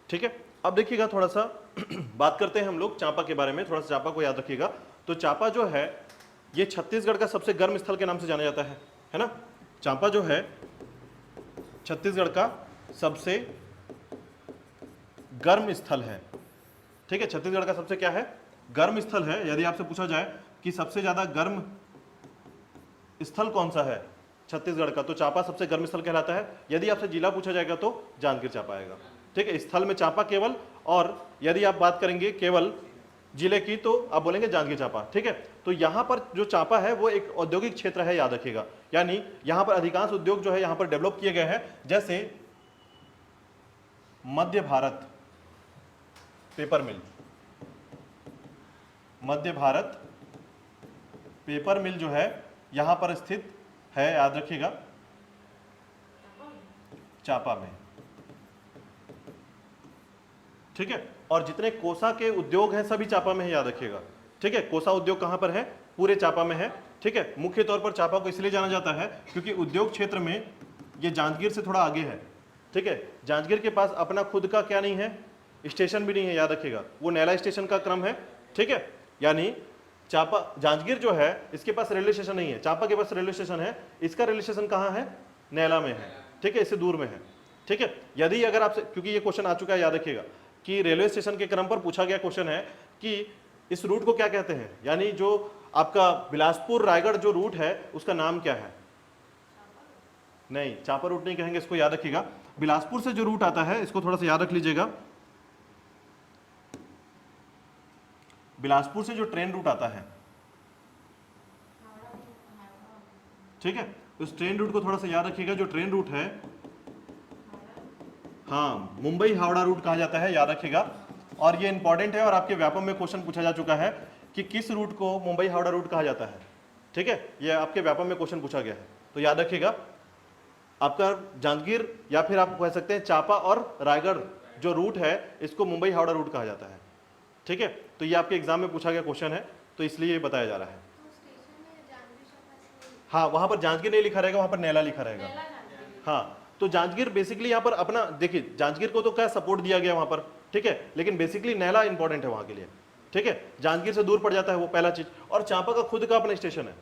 ठीक है, अब देखिएगा थोड़ा सा बात करते हैं हम लोग चांपा के बारे में। थोड़ा सा चांपा को याद रखिएगा। तो चांपा जो है ये छत्तीसगढ़ का सबसे गर्म स्थल के नाम से जाना जाता है ना। चांपा जो है छत्तीसगढ़ का सबसे गर्म स्थल है, ठीक है। छत्तीसगढ़ का सबसे क्या है, गर्म स्थल है। यदि आपसे पूछा जाए कि सबसे ज्यादा गर्म स्थल कौन सा है छत्तीसगढ़ का, तो चांपा सबसे गर्म स्थल कहलाता है। यदि आपसे जिला पूछा जाएगा तो जांजगीर चांपा आएगा, ठीक है। स्थल में चांपा केवल, और यदि आप बात करेंगे केवल जिले की तो आप बोलेंगे जांजगीर चांपा, ठीक है। तो यहां पर जो चांपा है वो एक औद्योगिक क्षेत्र है, याद रखिएगा। यानी यहां पर अधिकांश उद्योग जो है यहां पर डेवलप किए गए हैं, जैसे मध्य भारत पेपर मिल, मध्य भारत पेपर मिल जो है यहां पर स्थित है, याद रखिएगा, चांपा में, ठीक है। और जितने कोसा के उद्योग हैं सभी चांपा में है, याद रखिएगा, ठीक है। कोसा उद्योग कहां पर है, पूरे चांपा में है, ठीक है। मुख्य तौर पर चांपा को इसलिए जाना जाता है क्योंकि उद्योग क्षेत्र में ये जांजगीर से थोड़ा आगे है, ठीक है। जांजगीर के पास अपना खुद का क्या नहीं है, स्टेशन भी नहीं है, याद रखिएगा। वो नैला स्टेशन का क्रम है, ठीक है। यानी चांपा जांजगीर जो है इसके पास रेलवे स्टेशन नहीं है, चांपा के पास रेलवे स्टेशन है। इसका रेलवे स्टेशन कहाँ है, नैला में है, ठीक है, इससे दूर में है, ठीक है। यदि अगर आपसे, क्योंकि ये क्वेश्चन आ चुका है, याद रखिएगा कि रेलवे स्टेशन के क्रम पर पूछा गया क्वेश्चन है कि इस रूट को क्या कहते हैं, यानी जो आपका बिलासपुर रायगढ़ जो रूट है उसका नाम क्या है। नहीं, चांपा रूट नहीं कहेंगे, इसको याद रखिएगा। बिलासपुर से जो रूट आता है इसको थोड़ा सा याद रख लीजिएगा। बिलासपुर से जो ट्रेन रूट आता है, ठीक है, उस ट्रेन रूट को थोड़ा सा याद रखिएगा। जो ट्रेन रूट है, हाँ, मुंबई हावड़ा रूट कहा जाता है, याद रखिएगा। और ये इंपॉर्टेंट है और आपके व्यापम में क्वेश्चन पूछा जा चुका है कि किस रूट को मुंबई हावड़ा रूट कहा जाता है, ठीक है। ये आपके व्यापम में क्वेश्चन पूछा गया है, तो याद रखिएगा। आपका जांजगीर या फिर आप कह सकते हैं चांपा और रायगढ़ जो रूट है इसको मुंबई हावड़ा रूट कहा जाता है, ठीक है। तो ये आपके एग्जाम में पूछा गया क्वेश्चन है, तो इसलिए ये बताया जा रहा है। हाँ, वहां पर जांजगीर नहीं लिखा रहेगा, वहां पर नैला लिखा रहेगा। हाँ, तो जांजगीर बेसिकली यहाँ पर अपना, देखिए जांजगीर को तो क्या सपोर्ट दिया गया वहां पर, ठीक है, लेकिन बेसिकली नैला इंपॉर्टेंट है वहां के लिए, ठीक है। जांजगीर से दूर पड़ जाता है वो पहला चीज, और चांपा का खुद का अपना स्टेशन है,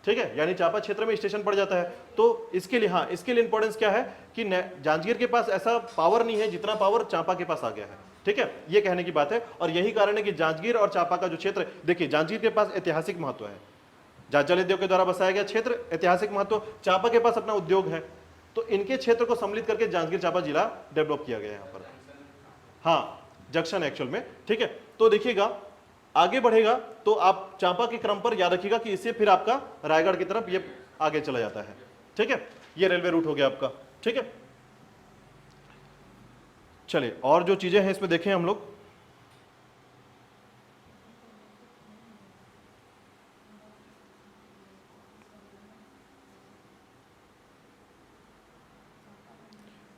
ठीक है, यानी चांपा क्षेत्र में स्टेशन पड़ जाता है। तो इसके लिए, हाँ, इसके लिए इंपॉर्टेंस क्या है कि जांजगीर के पास ऐसा पावर नहीं है जितना पावर चांपा के पास आ गया है, ठीक है, ये कहने की बात है। और यही कारण है कि जांजगीर और चांपा का जो क्षेत्र, देखिए जांजगीर के पास ऐतिहासिक महत्व है, जलेदेव के द्वारा बसाया गया क्षेत्र ऐतिहासिक महत्व, चांपा के पास अपना उद्योग है, तो इनके क्षेत्र को सम्मिलित करके जांजगीर चांपा जिला डेवलप किया गया है यहाँ पर। हाँ, जंक्शन एक्चुअल में, ठीक है। तो देखिएगा आगे बढ़ेगा तो आप चांपा के क्रम पर याद रखिएगा कि इससे फिर आपका रायगढ़ की तरफ ये आगे चला जाता है, ठीक है। ये रेलवे रूट हो गया आपका, ठीक है। चलिए और जो चीजें हैं इसमें देखें हम लोग।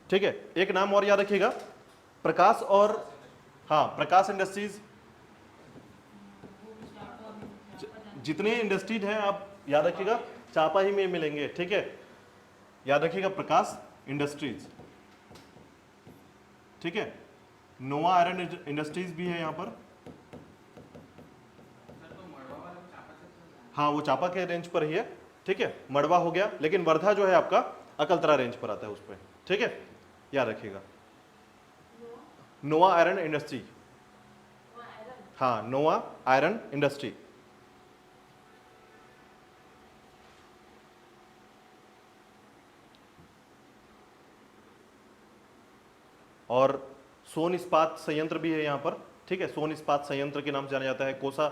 ठीक है, एक नाम और याद रखिएगा, प्रकाश और, हाँ प्रकाश इंडस्ट्रीज, जितने इंडस्ट्रीज हैं आप याद रखिएगा चापा ही में मिलेंगे। ठीक है, याद रखिएगा प्रकाश इंडस्ट्रीज। ठीक है, नोवा आयरन इंडस्ट्रीज भी है यहाँ पर। हाँ वो चापा के रेंज पर ही है। ठीक है, मड़वा हो गया, लेकिन वर्धा जो है आपका अकलतरा रेंज पर आता है उस पर। ठीक है, याद रखिएगा नोवा आयरन इंडस्ट्री। हाँ नोवा आयरन इंडस्ट्री। और सोन इस्पात संयंत्र भी है यहाँ पर। ठीक है, सोन इस्पात संयंत्र के नाम से जाना जाता है, कोसा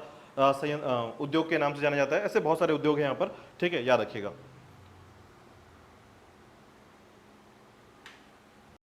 उद्योग के नाम से जाना जाता है, ऐसे बहुत सारे उद्योग हैं यहाँ पर। ठीक है, याद रखिएगा।